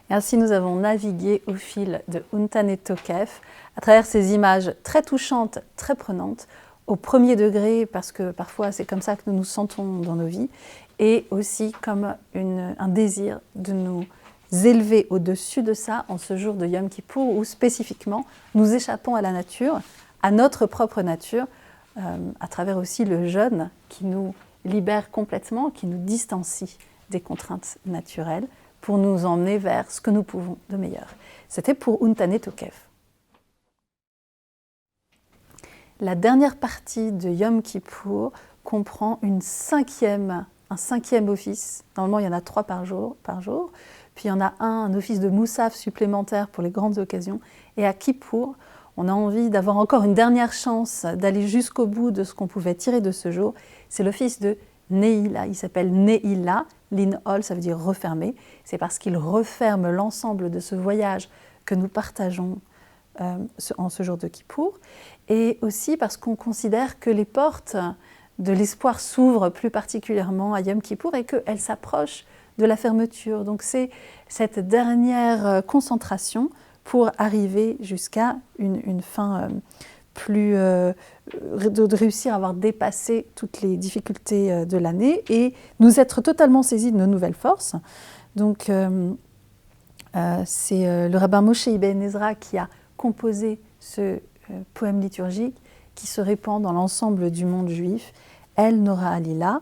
Speaker 1: Et ainsi, nous avons navigué au fil de Untane Tokef à travers ces images très touchantes, très prenantes, au premier degré, parce que parfois c'est comme ça que nous nous sentons dans nos vies, et aussi comme un désir de nous élever au-dessus de ça en ce jour de Yom Kippour, où spécifiquement nous échappons à la nature, à notre propre nature, à travers aussi le jeûne qui nous libère complètement, qui nous distancie des contraintes naturelles, pour nous emmener vers ce que nous pouvons de meilleur. C'était pour Untane Tokef. La dernière partie de Yom Kippour comprend un cinquième office. Normalement, il y en a 3 par jour. Puis il y en a un office de Moussaf supplémentaire pour les grandes occasions. Et à Kippour, on a envie d'avoir encore une dernière chance d'aller jusqu'au bout de ce qu'on pouvait tirer de ce jour. C'est l'office de Neila. Il s'appelle Neila. Linhol, ça veut dire refermer. C'est parce qu'il referme l'ensemble de ce voyage que nous partageons en ce jour de Kippour. Et aussi parce qu'on considère que les portes de l'espoir s'ouvrent plus particulièrement à Yom Kippour et qu'elles s'approchent de la fermeture. Donc c'est cette dernière concentration pour arriver jusqu'à une fin de réussir à avoir dépassé toutes les difficultés de l'année et nous être totalement saisis de nos nouvelles forces. Donc c'est le rabbin Moshe Ibn Ezra qui a composé ce poème liturgique qui se répand dans l'ensemble du monde juif. El Nora Alila,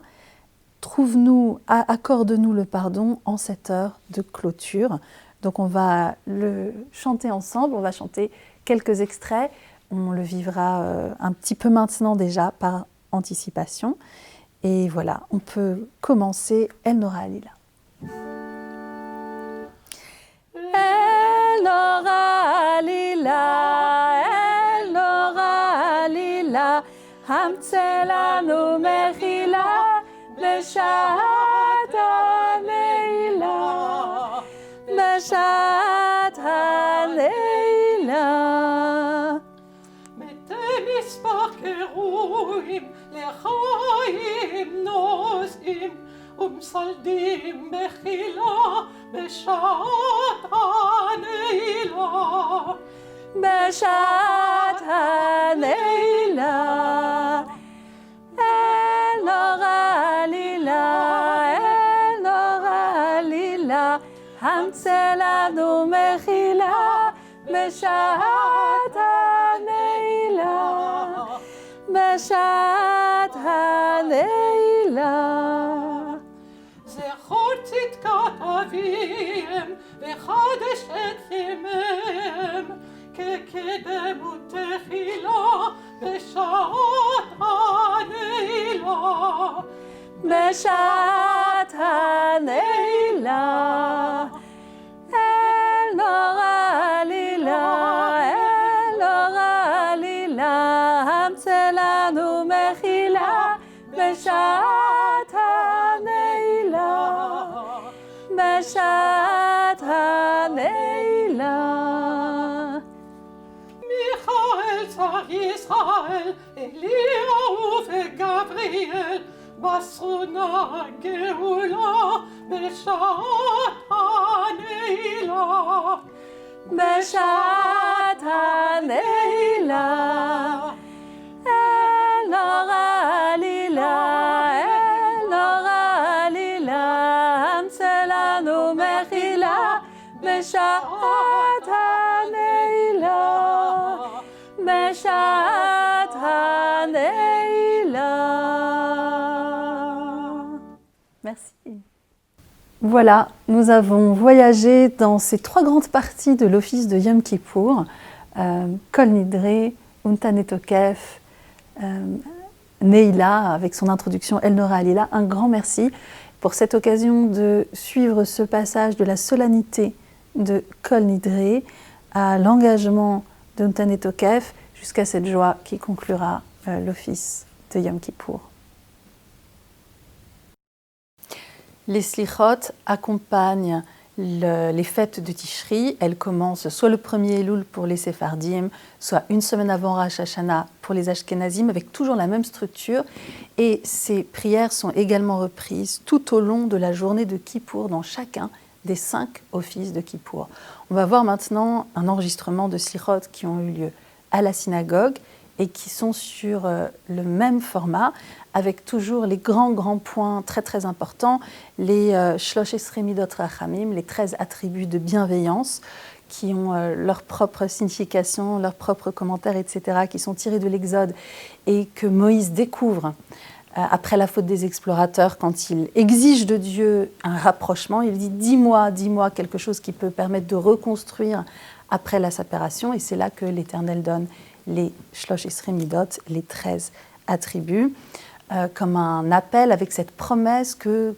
Speaker 1: accorde-nous le pardon en cette heure de clôture. Donc on va le chanter ensemble, on va chanter quelques extraits. On le vivra un petit peu maintenant déjà par anticipation. Et voilà, on peut commencer El Nora Alila. El Nora Alila, El Nora Alila, Hamtzelanu Mechila, Beshat HaNeila, Beshat HaNeila.
Speaker 3: מספר קרואים לחיים נוראים ומסלדים בחילה בשעת הנעילה.
Speaker 1: בשעת הנעילה, אל נורא עלילה, אל נורא עלילה, המצא לנו מחילה בשעת הנעילה, בשעת הנעילה.
Speaker 3: זכור צדקת אביהם וחדש את ימיהם, כקדם ותחילה בשעת הנעילה.
Speaker 1: בשעת הנעילה, אל נורא עלילה, אל נורא עלילה, המצא לנו מחילה בשעת הנעילה, בשעת הנעילה.
Speaker 3: מיכאל צר ישראל, אליהו וגבריאל, מסרו נא גאולה בשעת הנעילה.
Speaker 1: בשעת הנעילה, אל נורא עלילה, אל נורא עלילה, המצא לנו מחילה בשעת הנעילה, בשעת הנעילה. Merci. Voilà, nous avons voyagé dans ces trois grandes parties de l'office de Yom Kippour, Kol Nidre, Untane Tokef, Neila, avec son introduction El Nora Alila. Un grand merci pour cette occasion de suivre ce passage de la solennité de Kol Nidre à l'engagement de Untane Tokef jusqu'à cette joie qui conclura l'office de Yom Kippour. Les slichot accompagnent les fêtes de Tishri. Elles commencent soit le 1er Elul pour les Sephardim, soit une semaine avant Rosh Hashanah pour les Ashkenazim, avec toujours la même structure. Et ces prières sont également reprises tout au long de la journée de Kippour dans chacun des 5 offices de Kippour. On va voir maintenant un enregistrement de slichot qui ont eu lieu à la synagogue et qui sont sur le même format, avec toujours les grands points très importants, les Shlosh Esrei Midot Rachamim, les 13 attributs de bienveillance, qui ont leur propre signification, leurs propres commentaires, etc., qui sont tirés de l'Exode et que Moïse découvre après la faute des explorateurs, quand il exige de Dieu un rapprochement. Il dit « dis-moi quelque chose qui peut permettre de reconstruire après la séparation », et c'est là que l'Éternel donne les Shlosh Esrei Midot, les 13 attributs, comme un appel avec cette promesse que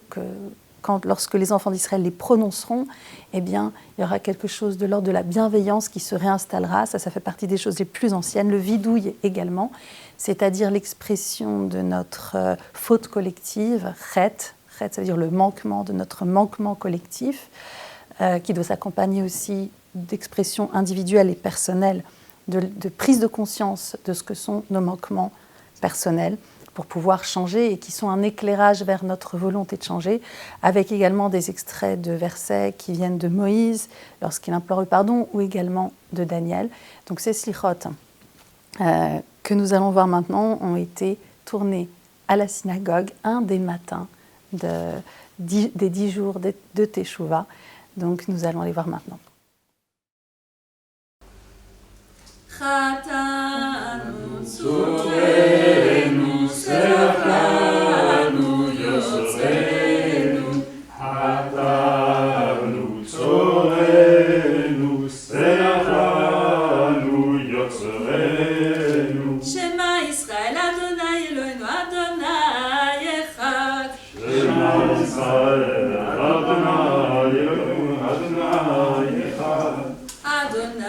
Speaker 1: lorsque les enfants d'Israël les prononceront, eh bien, il y aura quelque chose de l'ordre de la bienveillance qui se réinstallera. Ça fait partie des choses les plus anciennes. Le vidouille également, c'est-à-dire l'expression de notre faute collective, chet, ça veut dire le manquement, de notre manquement collectif, qui doit s'accompagner aussi d'expressions individuelles et personnelles, de prise de conscience de ce que sont nos manquements personnels, pour pouvoir changer et qui sont un éclairage vers notre volonté de changer, avec également des extraits de versets qui viennent de Moïse lorsqu'il implore le pardon, ou également de Daniel. Donc ces slichot que nous allons voir maintenant ont été tournés à la synagogue un des matins des 10 jours de Teshuvah. Donc nous allons les voir maintenant.
Speaker 4: חטאנו צורנו סרנו יוצרנו חטאנו צורנו סרנו יוצרנו שמע ישראל אדוני אלוהינו אדוני אחד שמע ישראל אדוני אלוהינו אדוני אחד אדוני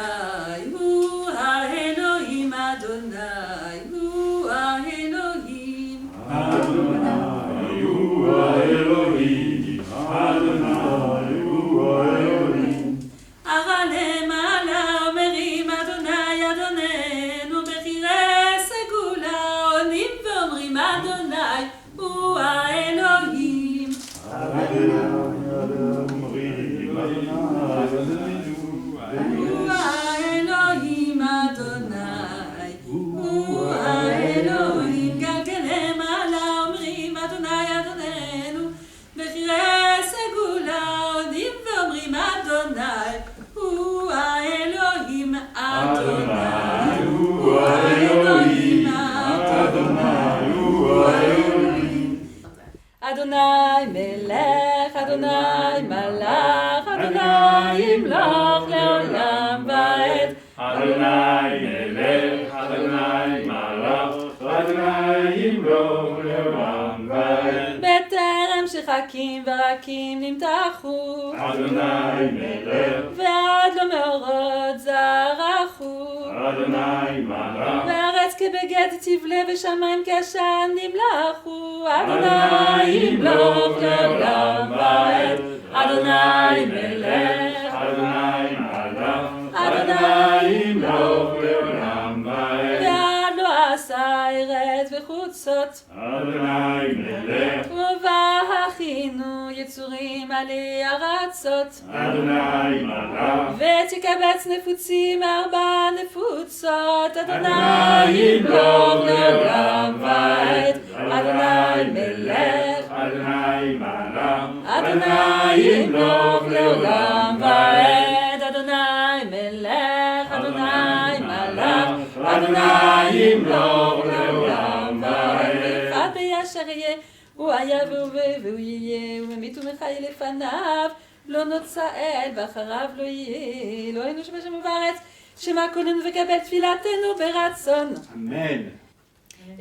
Speaker 4: ורקים ורקים נמתחו,
Speaker 5: אדוני מלך,
Speaker 4: ועד לא מאורות זרחו,
Speaker 5: אדוני מלך,
Speaker 4: וארץ כבגד תבלה ושמיים כעשן נמלחו, אדוני ימלוך לעולם ועד, אדוני מלך,
Speaker 5: אדוני מלך,
Speaker 4: אדוני
Speaker 5: ימלוך לעולם ועד,
Speaker 4: ועד לא עשה ארץ וחוצות,
Speaker 5: אדוני מלך,
Speaker 4: ובהכינו יצורים עלי ארצות,
Speaker 5: אדוני מלך,
Speaker 4: ותקבץ נפוצים ארבע נפוצות, אדוני ימלוך לעולם ועד, אדוני מלך,
Speaker 5: אדוני מלך,
Speaker 4: אדוני ימלוך לעולם ועד, אדוני מלך, אדוני מלך, אדוני ימלוך לעולם ועד, אחד בישר יהיה, הוא היה והווה והוא יהיה, הוא ממית ומחי לפניו, לא נוצא אל ואחריו לא יהיה, אלוהינו שבשם ובארץ, שמע קולנו וקבל תפילתנו ברצון.
Speaker 5: אמן.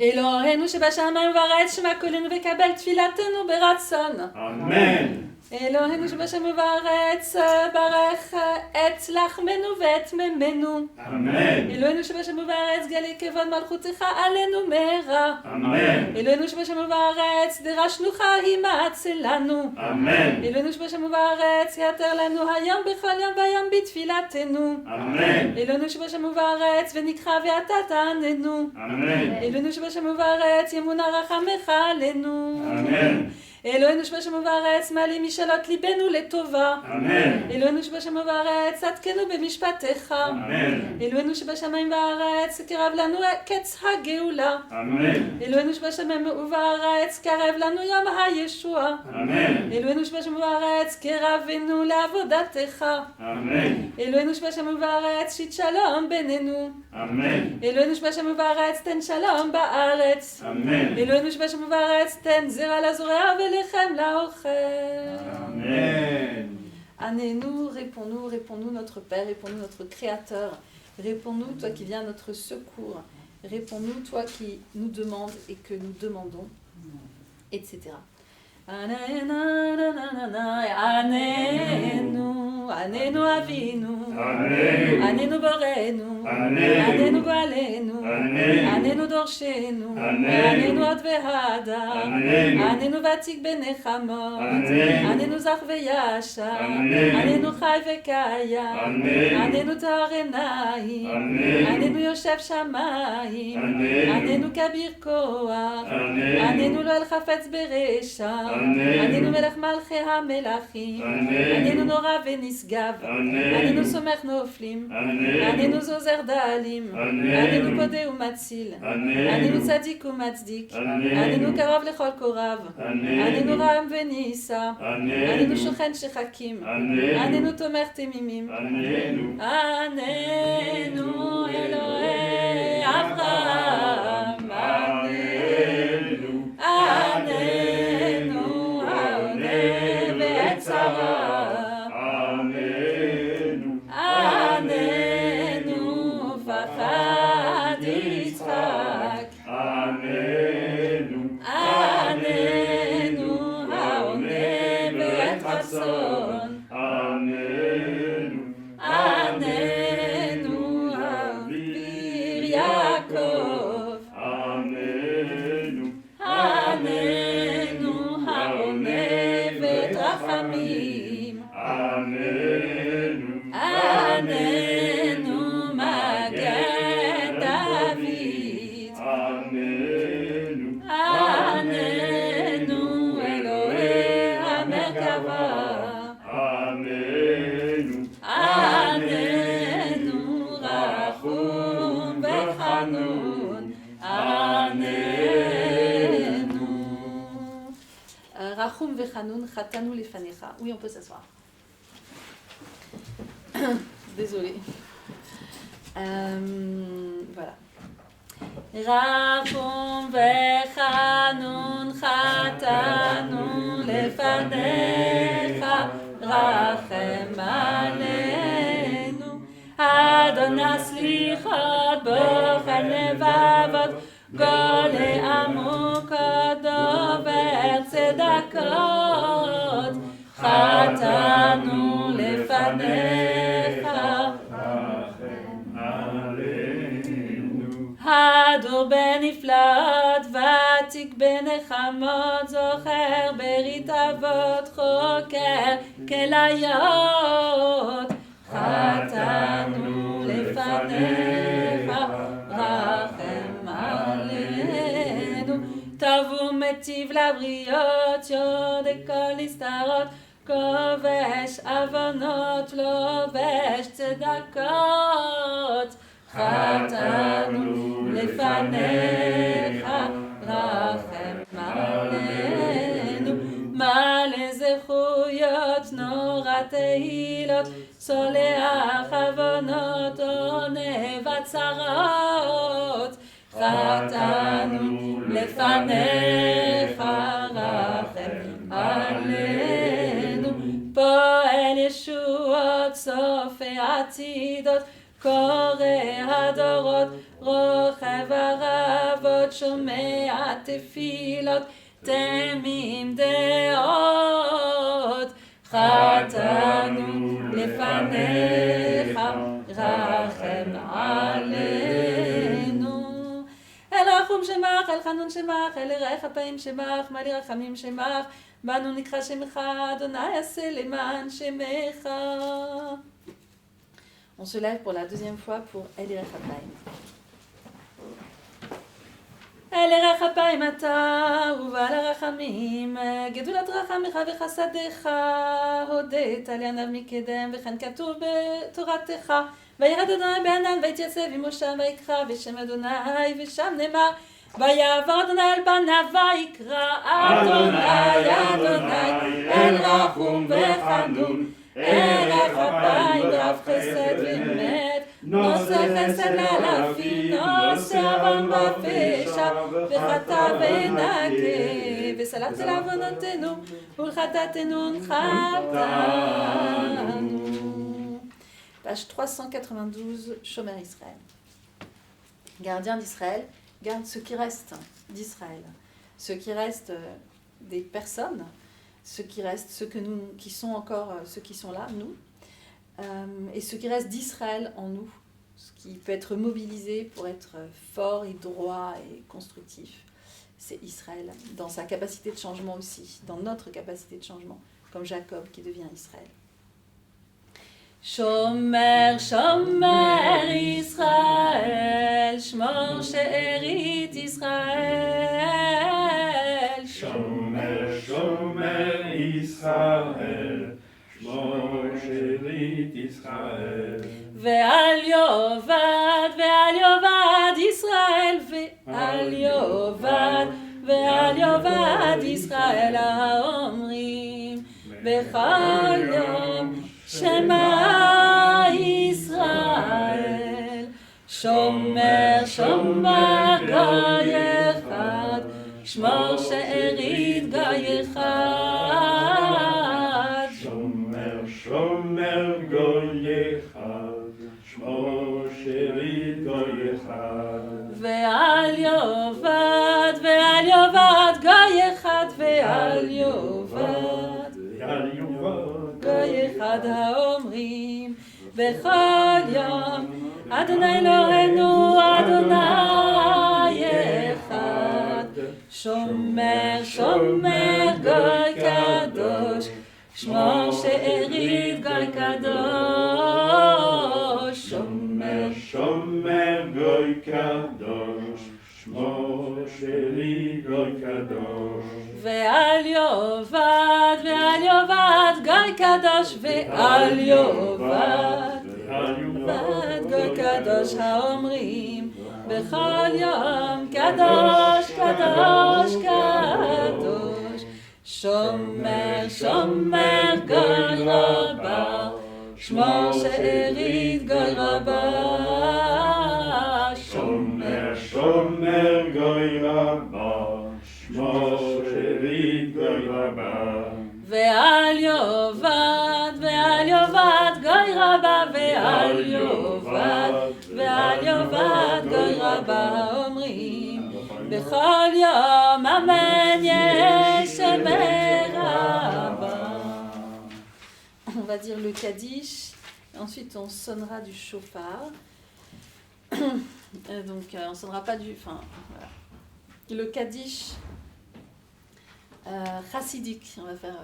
Speaker 4: אלוהינו שבשמיים ובארץ, שמע קולנו וקבל תפילתנו ברצון.
Speaker 5: אמן.
Speaker 4: אלוהינו שבשם ובארץ, ברך את לחמנו ואת ממנו.
Speaker 5: אמן.
Speaker 4: אלוהינו שבשם ובארץ, גלי כבוד מלכותך עלינו מהרה.
Speaker 5: אמן.
Speaker 4: אלוהינו שבשם ובארץ, דרשנוך הימצא לנו.
Speaker 5: אמן.
Speaker 4: אלוהינו שבשם ובארץ, יתר לנו היום בכל יום והיום בתפילתנו.
Speaker 5: אמן.
Speaker 4: אלוהינו שבשם ובארץ, ונקחה ואתה תעננו.
Speaker 5: אמן.
Speaker 4: אלוהינו שבשם ובארץ, ימונה רחמך עלינו.
Speaker 5: אמן.
Speaker 4: אלוהינו שבשם ובארץ, מעלים משאלות ליבנו לטובה.
Speaker 5: אמן.
Speaker 4: אלוהינו שבשם ובארץ, צדקנו במשפטיך.
Speaker 5: אמן.
Speaker 4: אלוהינו שבשמיים ובארץ, קרב לנו קץ הגאולה.
Speaker 5: אמן.
Speaker 4: אלוהינו שבשמיים ובארץ, קרב לנו יום הישוע.
Speaker 5: אמן.
Speaker 4: אלוהינו שבשם ובארץ, קרבנו לעבודתך.
Speaker 5: אמן.
Speaker 4: אלוהינו שבשם ובארץ, שית שלום בינינו.
Speaker 5: אמן.
Speaker 4: אלוהינו שבשם ובארץ, תן שלום בארץ.
Speaker 5: אמן.
Speaker 4: אלוהינו שבשם ובארץ, תן זרע לזורע ולחם לאוכל.
Speaker 5: Amen.
Speaker 4: Annez-nous, réponds-nous, réponds-nous notre Père, réponds-nous notre Créateur. Réponds-nous, toi qui viens à notre secours. Réponds-nous, toi qui nous demandes et que nous demandons, etc. Annez-nous Avinu, Annez-nous Borenu, Annez-nous Balenu, Annez-nous Dorshenu, Annez-nous Advehada, Annez-nous Vatik Benechamot, Annez-nous Zach Veyasha, Annez-nous Chai Vekaya, Annez-nous Tarenaim, Annez-nous Yosef Shamayim, Annez-nous Kabir Koach, Annez-nous Lo El Chafetz Beresha, Annez-nous Melech Malchei HaMelachim, Annez-nous Nora Venisgav, Annez-nous Somer Noflim, Annez-nous Zozer Daalim, Annez-nous Podeh Umatzil, Annez-nous Tzadik Umatzdik, Annez-nous Karov Lechol Korav, Annez-nous Ram Venisa, Annez-nous Shochen Shechakim, Annez-nous Tomer Temimim, Annez-nous Elohei Avraham, Annez-nous Aoneh Ve'etzara, Annez-nous Fachad Yitzchak, Annez-nous Aoneh Ve'et Ratzon, Annez-nous Avir Yaakov, Annez-nous Aoneh Ve'et Rachamim, Annez-nous Magen David, Annez-nous Elohei HaMerkava, Annez-nous Rachum Vechanun, Annez-nous. Rachum Vechanun, Chatanu Lefanecha. Oui, on peut s'asseoir. Désolée. Voilà. Rachum Vechanun, Chatanu Lefanecha, Rachem Aleinu. Adonai Slichot Bochel Levavot, Golei Amukot Dover Tzedakot. צדקות, חטאנו לפניך. הדור בנפלאות, ותיק בנחמות, זוכר ברית אבות, חוקר כליות. חטאנו לפניך, רחם עלינו. טוב ומטיב לבריות, יודע כל נסתרות, כובש עוונות, לובש צדקות. חטאנו לפניך, רחם עלינו. מלא זכויות, נורא תהילות, סולח עוונות, עונה וצרות. חטאנו לפניך, רחם עלינו. פועל ישועות, סופי עתידות, קורא הדורות, רוכב ערבות, שומע תפילות, תמים דעות. חטאנו לפניך, רחם עלינו. אל רחום שמך, אל חנון שמך, אל ירח אפיים שמך, מלא רחמים שמך, בנו נקרא שמך, אדוני עשה למען שמך. On se lève pour la deuxième fois pour El Irachapayim. El Irachapayim ata ובעל הרחמים, גדולת רחמך וחסדיך, הודית על יניו מקדם, וכן כתוב בתורתך. וירד אדוני בענן ויתייצב עם משה ויקרא בשם אדוני, ושם נאמר ויעבור אדוני על פניו ויקרא אדוני אדוני אל רחום וחנון, ערך אפיים רב חסד ואמת, נושא חסד לאלפים, נושא עוון בפשע, וחטא ונקה, וסלחת לעוונותינו ולחטאתנו נחתנו. Page 392, Shomer Israël. Gardien d'Israël, garde ce qui reste d'Israël, ce qui reste des personnes, ceux qui restent, ceux que nous, qui sont encore, ceux qui sont là, nous, et ce qui reste d'Israël en nous, ce qui peut être mobilisé pour être fort et droit et constructif, c'est Israël, dans sa capacité de changement aussi, dans notre capacité de changement, comme Jacob qui devient Israël. Shomer, Shomer Israël, Shmor She'erit Israël.
Speaker 5: Shomer, Shomer Israël, Shmor She'erit Israël.
Speaker 4: Ve'al yovad Israël, ve'al yovad Israël haomrim, bechol yom Shema Israël, Shomer, Shomer Goy Echad, Shmor She'erit Goy Echad.
Speaker 5: Shomer, Shomer Goy Echad, Shmor She'erit Goy Echad.
Speaker 4: Ve'al yovad Goy Echad, ve'al yovad Goy Echad haomrim, bechol yom Adonai Eloheinu Adonai Echad. Shomer, Shomer Goy Kadosh, Shmor She'erit Goy Kadosh.
Speaker 5: Shomer, Shomer Goy Kadosh, Shmor She'erit Goy Kadosh.
Speaker 4: Ve'al yovad Goy Kadosh, ve'al yovad Goy Kadosh haomrim, bechol yom Kadosh, Kadosh, Kadosh. Shomer, Shomer Goy Rabbah, Shmor She'erit Goy Rabbah.
Speaker 5: Shomer, Shomer Goy Rabbah, Shmor She'erit Goy Rabbah.
Speaker 4: Ve'al yovad Goy Rabbah, ve'al yovad Goy Rabbah omrim, bechol yom amen yeshemer
Speaker 1: va dire le Kaddish. Ensuite, on sonnera du chauffard. Donc, on sonnera pas du... Enfin, voilà. Le Kaddish chassidique. On va faire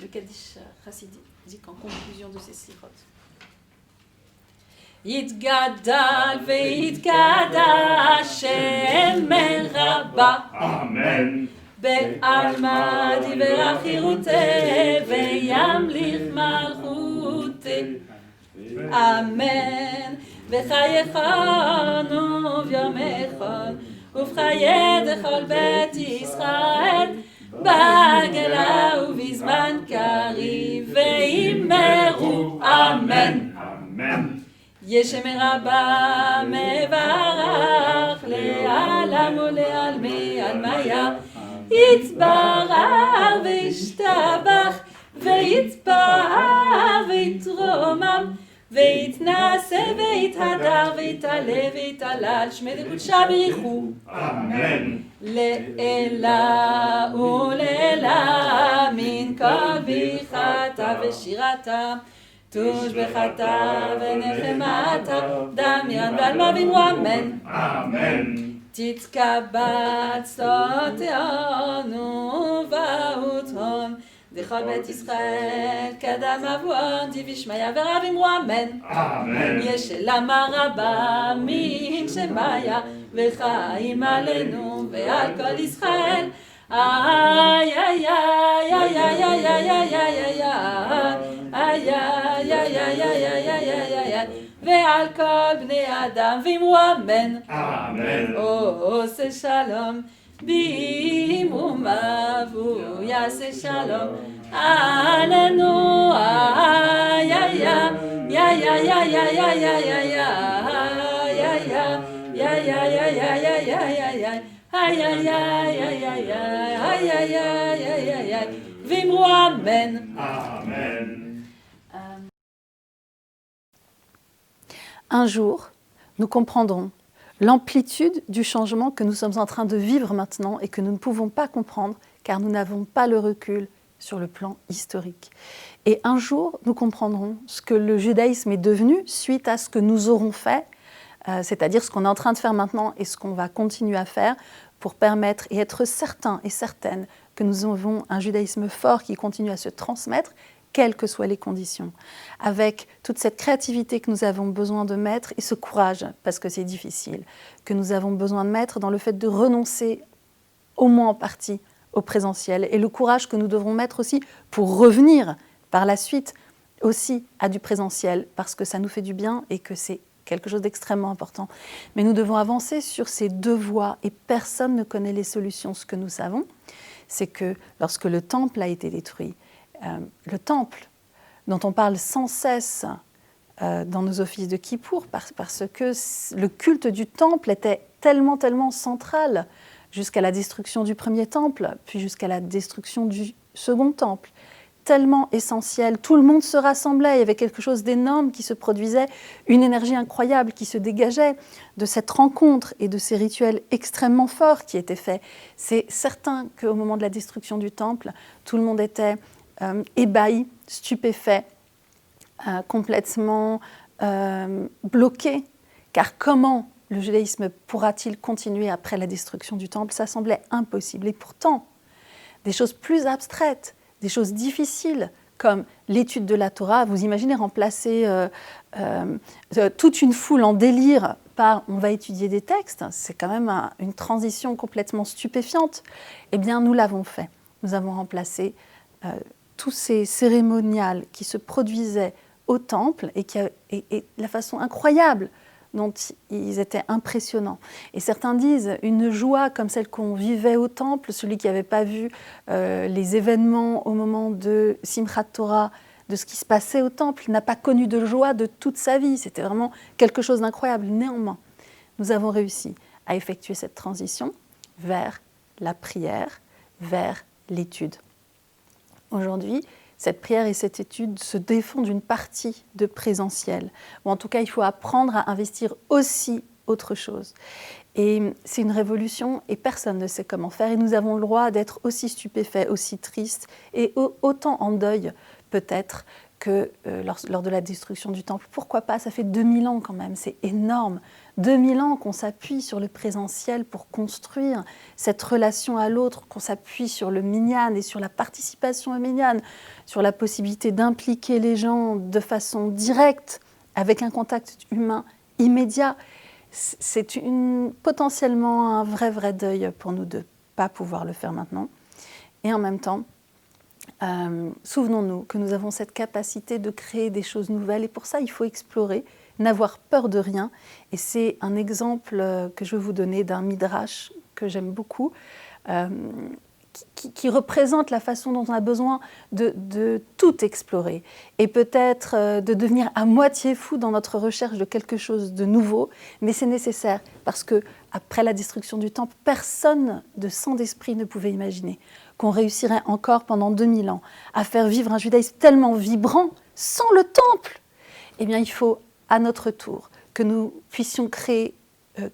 Speaker 1: le Kaddish chassidique en conclusion de ces sirotes. יתגדל ויתגדל שמן רבה
Speaker 5: Amen.
Speaker 1: בעלמא דיבר חירותי וימליך מלכותי אמן וחייכנו ויומכון ובחיי דכל בית ישראל בגלה ובזמן קריב וימרו אמן
Speaker 5: Amen.
Speaker 1: ישמר רבה מברך לעלם ולעלמי עלמיה יתברך וישתבח ויתפאר ויתרומם ויתנשא ויתהדר ויתעלה ויתהלל שמי דקודשה בריחו
Speaker 5: Amen.
Speaker 1: לעילה ולעילה מן כל ברכתה ושירתה תושבחתה ונחמתה דמיין ועלמה ואמרו אמן
Speaker 5: Amen.
Speaker 1: תתקבץ תותינו ובאותון דכל בית ישראל קדם אבוון דיבי שמיה ורב אמרו אמן
Speaker 5: Amen.
Speaker 1: יש למה רבה מן שמיה וחיים עלינו ועל כל ישראל איי איי איי איי איי איי איי איי איי איי ועל כל בני אדם ואמרו אמן
Speaker 5: Amen.
Speaker 1: עושה שלום במרומיו הוא יעשה שלום עלינו איי איי איי איי איי איי איי איי איי איי ואמרו אמן.
Speaker 5: Amen.
Speaker 1: Un jour, nous comprendrons l'amplitude du changement que nous sommes en train de vivre maintenant et que nous ne pouvons pas comprendre car nous n'avons pas le recul sur le plan historique. Et un jour, nous comprendrons ce que le judaïsme est devenu suite à ce que nous aurons fait, c'est-à-dire ce qu'on est en train de faire maintenant et ce qu'on va continuer à faire pour permettre et être certains et certaines que nous avons un judaïsme fort qui continue à se transmettre, quelles que soient les conditions, avec toute cette créativité que nous avons besoin de mettre et ce courage, parce que c'est difficile, que nous avons besoin de mettre dans le fait de renoncer au moins en partie au présentiel et le courage que nous devrons mettre aussi pour revenir par la suite aussi à du présentiel parce que ça nous fait du bien et que c'est quelque chose d'extrêmement important. Mais nous devons avancer sur ces deux voies et personne ne connaît les solutions. Ce que nous savons, c'est que lorsque le temple a été détruit, le temple dont on parle sans cesse dans nos offices de Kippour parce que le culte du temple était tellement central jusqu'à la destruction du premier temple, puis jusqu'à la destruction du second temple, tellement essentiel. Tout le monde se rassemblait, il y avait quelque chose d'énorme qui se produisait, une énergie incroyable qui se dégageait de cette rencontre et de ces rituels extrêmement forts qui étaient faits. C'est certain qu'au moment de la destruction du temple, tout le monde était ébahi, stupéfait, complètement bloqué, car comment le judaïsme pourra-t-il continuer après la destruction du temple? Ça semblait impossible. Et pourtant, des choses plus abstraites, des choses difficiles, comme l'étude de la Torah, vous imaginez remplacer toute une foule en délire par « on va étudier des textes », c'est quand même une transition complètement stupéfiante. Eh bien, nous l'avons fait. Nous avons remplacé tous ces cérémonials qui se produisaient au temple et la façon incroyable dont ils étaient impressionnants. Et certains disent une joie comme celle qu'on vivait au temple, celui qui n'avait pas vu les événements au moment de Simchat Torah, de ce qui se passait au temple, n'a pas connu de joie de toute sa vie. C'était vraiment quelque chose d'incroyable. Néanmoins, nous avons réussi à effectuer cette transition vers la prière, vers l'étude. Aujourd'hui, cette prière et cette étude se défendent d'une partie de présentiel. Ou en tout cas, il faut apprendre à investir aussi autre chose. Et c'est une révolution et personne ne sait comment faire. Et nous avons le droit d'être aussi stupéfaits, aussi tristes et autant en deuil peut-être que lors de la destruction du temple. Pourquoi pas? Ça fait 2000 ans quand même, c'est énorme. 2000 ans qu'on s'appuie sur le présentiel pour construire cette relation à l'autre, qu'on s'appuie sur le minyan et sur la participation au minyan, sur la possibilité d'impliquer les gens de façon directe, avec un contact humain immédiat. C'est potentiellement un vrai deuil pour nous de ne pas pouvoir le faire maintenant. Et en même temps, souvenons-nous que nous avons cette capacité de créer des choses nouvelles et pour ça, il faut explorer, n'avoir peur de rien. Et c'est un exemple que je vais vous donner d'un midrash que j'aime beaucoup, qui représente la façon dont on a besoin de tout explorer et peut-être de devenir à moitié fou dans notre recherche de quelque chose de nouveau, mais c'est nécessaire parce que après la destruction du temple, personne de sans d'esprit ne pouvait imaginer qu'on réussirait encore pendant 2000 ans à faire vivre un judaïsme tellement vibrant sans le temple. Eh bien, il faut à notre tour que nous puissions créer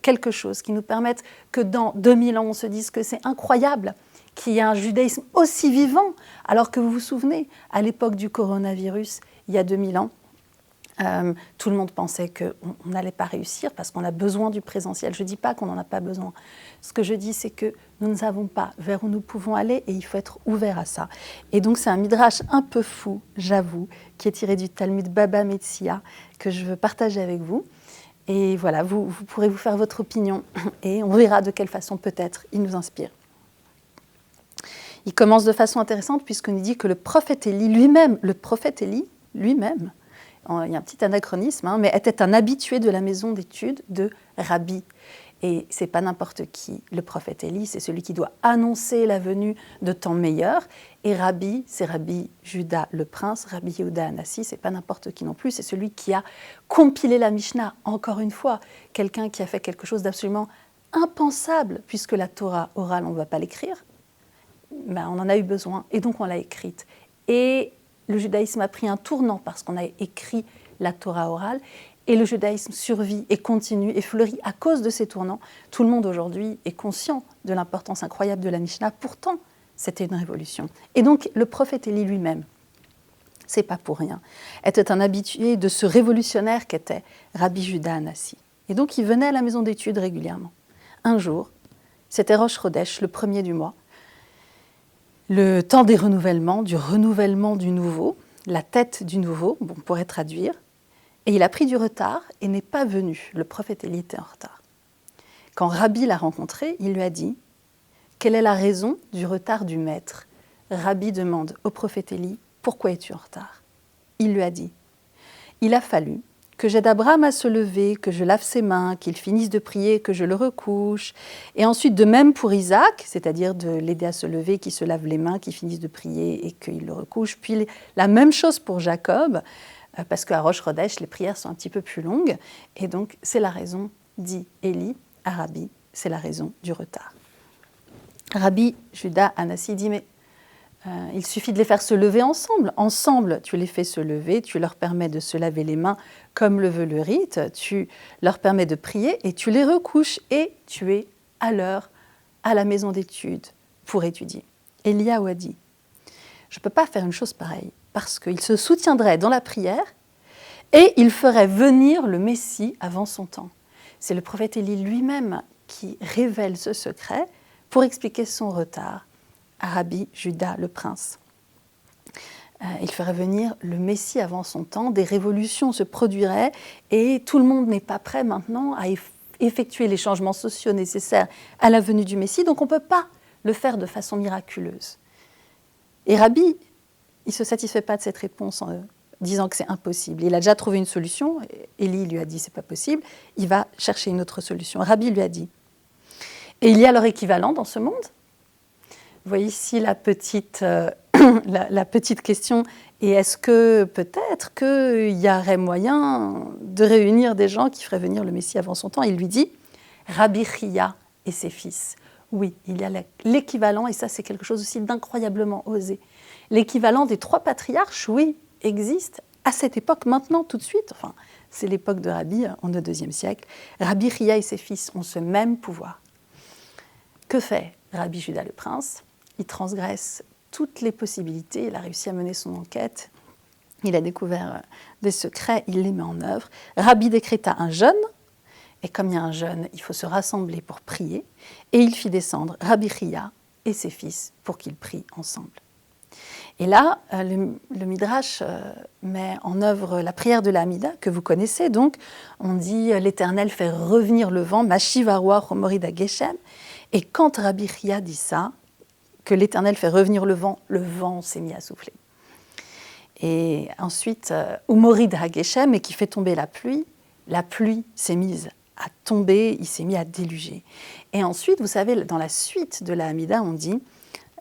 Speaker 1: quelque chose qui nous permette que dans 2000 ans, on se dise que c'est incroyable qu'il y ait un judaïsme aussi vivant, alors que vous vous souvenez, à l'époque du coronavirus, il y a 2000 ans, tout le monde pensait qu'on n'allait pas réussir parce qu'on a besoin du présentiel. Je ne dis pas qu'on n'en a pas besoin. Ce que je dis, c'est que nous ne savons pas vers où nous pouvons aller et il faut être ouvert à ça. Et donc, c'est un midrash un peu fou, j'avoue, qui est tiré du Talmud Baba Metzia, que je veux partager avec vous. Et voilà, vous pourrez vous faire votre opinion et on verra de quelle façon peut-être il nous inspire. Il commence de façon intéressante puisqu'on nous dit que le prophète Élie lui-même, il y a un petit anachronisme, mais était un habitué de la maison d'études de Rabbi. Et ce n'est pas n'importe qui, le prophète Élie, c'est celui qui doit annoncer la venue de temps meilleurs. Et Rabbi, c'est Rabbi Juda le prince, Rabbi Yehuda Hanassi, ce n'est pas n'importe qui non plus, c'est celui qui a compilé la Mishnah, encore une fois, quelqu'un qui a fait quelque chose d'absolument impensable, puisque la Torah orale, on ne va pas l'écrire, on en a eu besoin, et donc on l'a écrite. Et le judaïsme a pris un tournant parce qu'on a écrit la Torah orale, et le judaïsme survit et continue et fleurit à cause de ces tournants. Tout le monde aujourd'hui est conscient de l'importance incroyable de la Mishnah. Pourtant, c'était une révolution. Et donc, le prophète Élie lui-même, c'est pas pour rien, était un habitué de ce révolutionnaire qu'était Rabbi Juda Hanassi. Et donc, il venait à la maison d'études régulièrement. Un jour, c'était Rosh Chodesh, le 1er du mois, le temps des renouvellements, du renouvellement du nouveau, la tête du nouveau, on pourrait traduire. Et il a pris du retard et n'est pas venu. Le prophète Élie était en retard. Quand Rabbi l'a rencontré, il lui a dit « Quelle est la raison du retard du maître ?» Rabbi demande au prophète Élie « Pourquoi es-tu en retard ?» Il lui a dit « Il a fallu que j'aide Abraham à se lever, que je lave ses mains, qu'il finisse de prier, que je le recouche. Et ensuite, de même pour Isaac, c'est-à-dire de l'aider à se lever, qu'il se lave les mains, qu'il finisse de prier et qu'il le recouche. Puis la même chose pour Jacob, parce qu'à Rosh Chodesh, les prières sont un petit peu plus longues. Et donc, c'est la raison, dit Élie à Rabbi, c'est la raison du retard. Rabbi Juda Hanassi dit, mais il suffit de les faire se lever ensemble. Ensemble, tu les fais se lever, tu leur permets de se laver les mains comme le veut le rite, tu leur permets de prier et tu les recouches et tu es à l'heure à la maison d'études pour étudier. Eliaou a dit, je ne peux pas faire une chose pareille parce qu'il se soutiendrait dans la prière et il ferait venir le Messie avant son temps. C'est le prophète Élie lui-même qui révèle ce secret pour expliquer son retard à Rabbi Juda le prince. Il ferait venir le Messie avant son temps, des révolutions se produiraient et tout le monde n'est pas prêt maintenant à effectuer les changements sociaux nécessaires à la venue du Messie, donc on ne peut pas le faire de façon miraculeuse. Et Rabbi, il ne se satisfait pas de cette réponse en disant que c'est impossible. Il a déjà trouvé une solution, Élie lui a dit c'est pas possible, il va chercher une autre solution. Rabbi lui a dit, et il y a leur équivalent dans ce monde ? Vous voyez ici la petite question, et est-ce que peut-être qu'il y aurait moyen de réunir des gens qui feraient venir le Messie avant son temps ? Il lui dit, Rabbi Chia et ses fils. Oui, il y a l'équivalent, et ça c'est quelque chose aussi d'incroyablement osé. L'équivalent des 3 patriarches, oui, existe à cette époque, maintenant, tout de suite. Enfin, c'est l'époque de Rabbi, en au IIe siècle. Rabbi Chia et ses fils ont ce même pouvoir. Que fait Rabbi Juda le prince ? Il transgresse toutes les possibilités, il a réussi à mener son enquête, Il a découvert des secrets, il les met en œuvre. Rabbi décréta un jeûne, et comme il y a un jeûne, il faut se rassembler pour prier, et il fit descendre Rabbi Chia et ses fils pour qu'ils prient ensemble. Et là, le Midrash met en œuvre la prière de la Hamida, que vous connaissez donc. On dit « L'Éternel fait revenir le vent, Mashiv haruach umorida geshem ». Et quand Rabbi Chia dit ça, que l'Éternel fait revenir le vent s'est mis à souffler. Et ensuite, Umorid ha-geshem, et qui fait tomber la pluie s'est mise à tomber, il s'est mis à déluger. Et ensuite, vous savez, dans la suite de la Hamida, on dit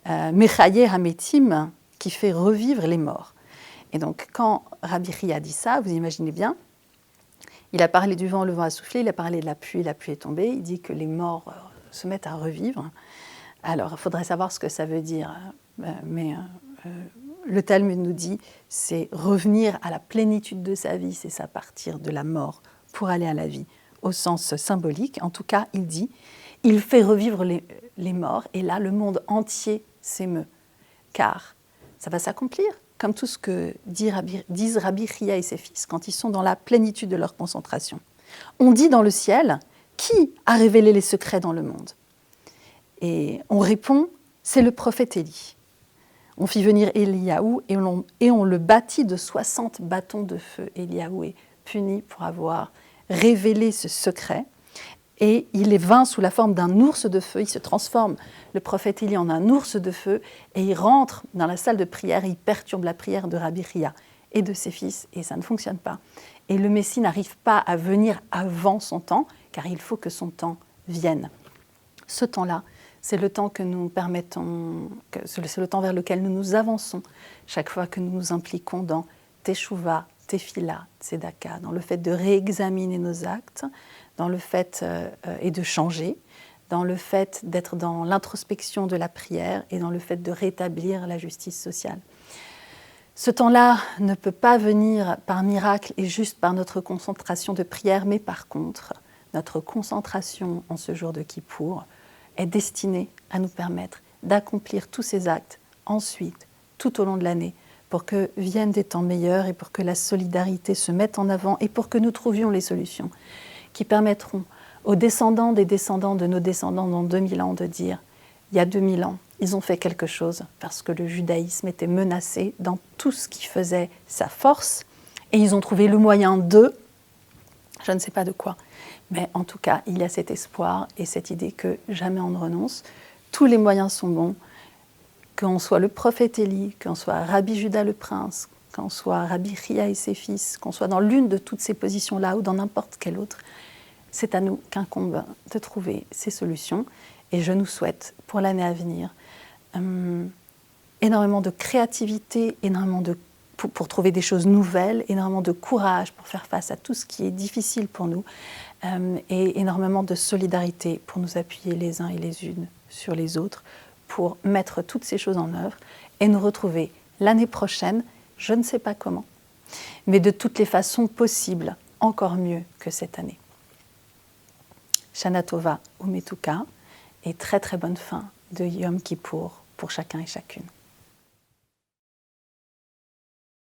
Speaker 1: Mechaye hametim, qui fait revivre les morts. Et donc, quand Rabbi Chia dit ça, vous imaginez bien, il a parlé du vent, le vent a soufflé, il a parlé de la pluie est tombée, il dit que les morts se mettent à revivre. Alors, il faudrait savoir ce que ça veut dire, mais le Talmud nous dit, c'est revenir à la plénitude de sa vie, c'est ça, partir de la mort pour aller à la vie, au sens symbolique. En tout cas, il dit, il fait revivre les morts, et là, le monde entier s'émeut, car ça va s'accomplir, comme tout ce que disent Rabbi Chia et ses fils quand ils sont dans la plénitude de leur concentration. On dit dans le ciel, qui a révélé les secrets dans le monde ? Et on répond, c'est le prophète Élie. On fit venir Eliaou et on le bâtit de 60 bâtons de feu. Eliaou est puni pour avoir révélé ce secret. Et il est vint sous la forme d'un ours de feu. Il se transforme, le prophète Élie, en un ours de feu. Et il rentre dans la salle de prière et il perturbe la prière de Rabbi Chia et de ses fils. Et ça ne fonctionne pas. Et le Messie n'arrive pas à venir avant son temps, car il faut que son temps vienne. Ce temps-là, c'est le temps que nous permettons, c'est le temps vers lequel nous nous avançons chaque fois que nous nous impliquons dans Teshuvah, Tefila, Tzedaka, dans le fait de réexaminer nos actes, dans le fait et de changer, dans le fait d'être dans l'introspection de la prière et dans le fait de rétablir la justice sociale. Ce temps-là ne peut pas venir par miracle et juste par notre concentration de prière, mais par contre, notre concentration en ce jour de Kippour est destinée à nous permettre d'accomplir tous ces actes ensuite, tout au long de l'année, pour que viennent des temps meilleurs et pour que la solidarité se mette en avant et pour que nous trouvions les solutions qui permettront aux descendants des descendants de nos descendants dans 2000 ans de dire « il y a 2000 ans, ils ont fait quelque chose parce que le judaïsme était menacé dans tout ce qui faisait sa force et ils ont trouvé le moyen de, je ne sais pas de quoi, mais en tout cas, il y a cet espoir et cette idée que jamais on ne renonce. Tous les moyens sont bons, qu'on soit le prophète Élie, qu'on soit Rabbi Juda le prince, qu'on soit Rabbi Chia et ses fils, qu'on soit dans l'une de toutes ces positions-là ou dans n'importe quelle autre, c'est à nous qu'incombe de trouver ces solutions. Et je nous souhaite, pour l'année à venir, énormément de créativité, énormément pour trouver des choses nouvelles, énormément de courage pour faire face à tout ce qui est difficile pour nous, et énormément de solidarité pour nous appuyer les uns et les unes sur les autres, pour mettre toutes ces choses en œuvre et nous retrouver l'année prochaine, je ne sais pas comment, mais de toutes les façons possibles, encore mieux que cette année. Shana Tova Umetuka et très très bonne fin de Yom Kippour pour chacun et chacune.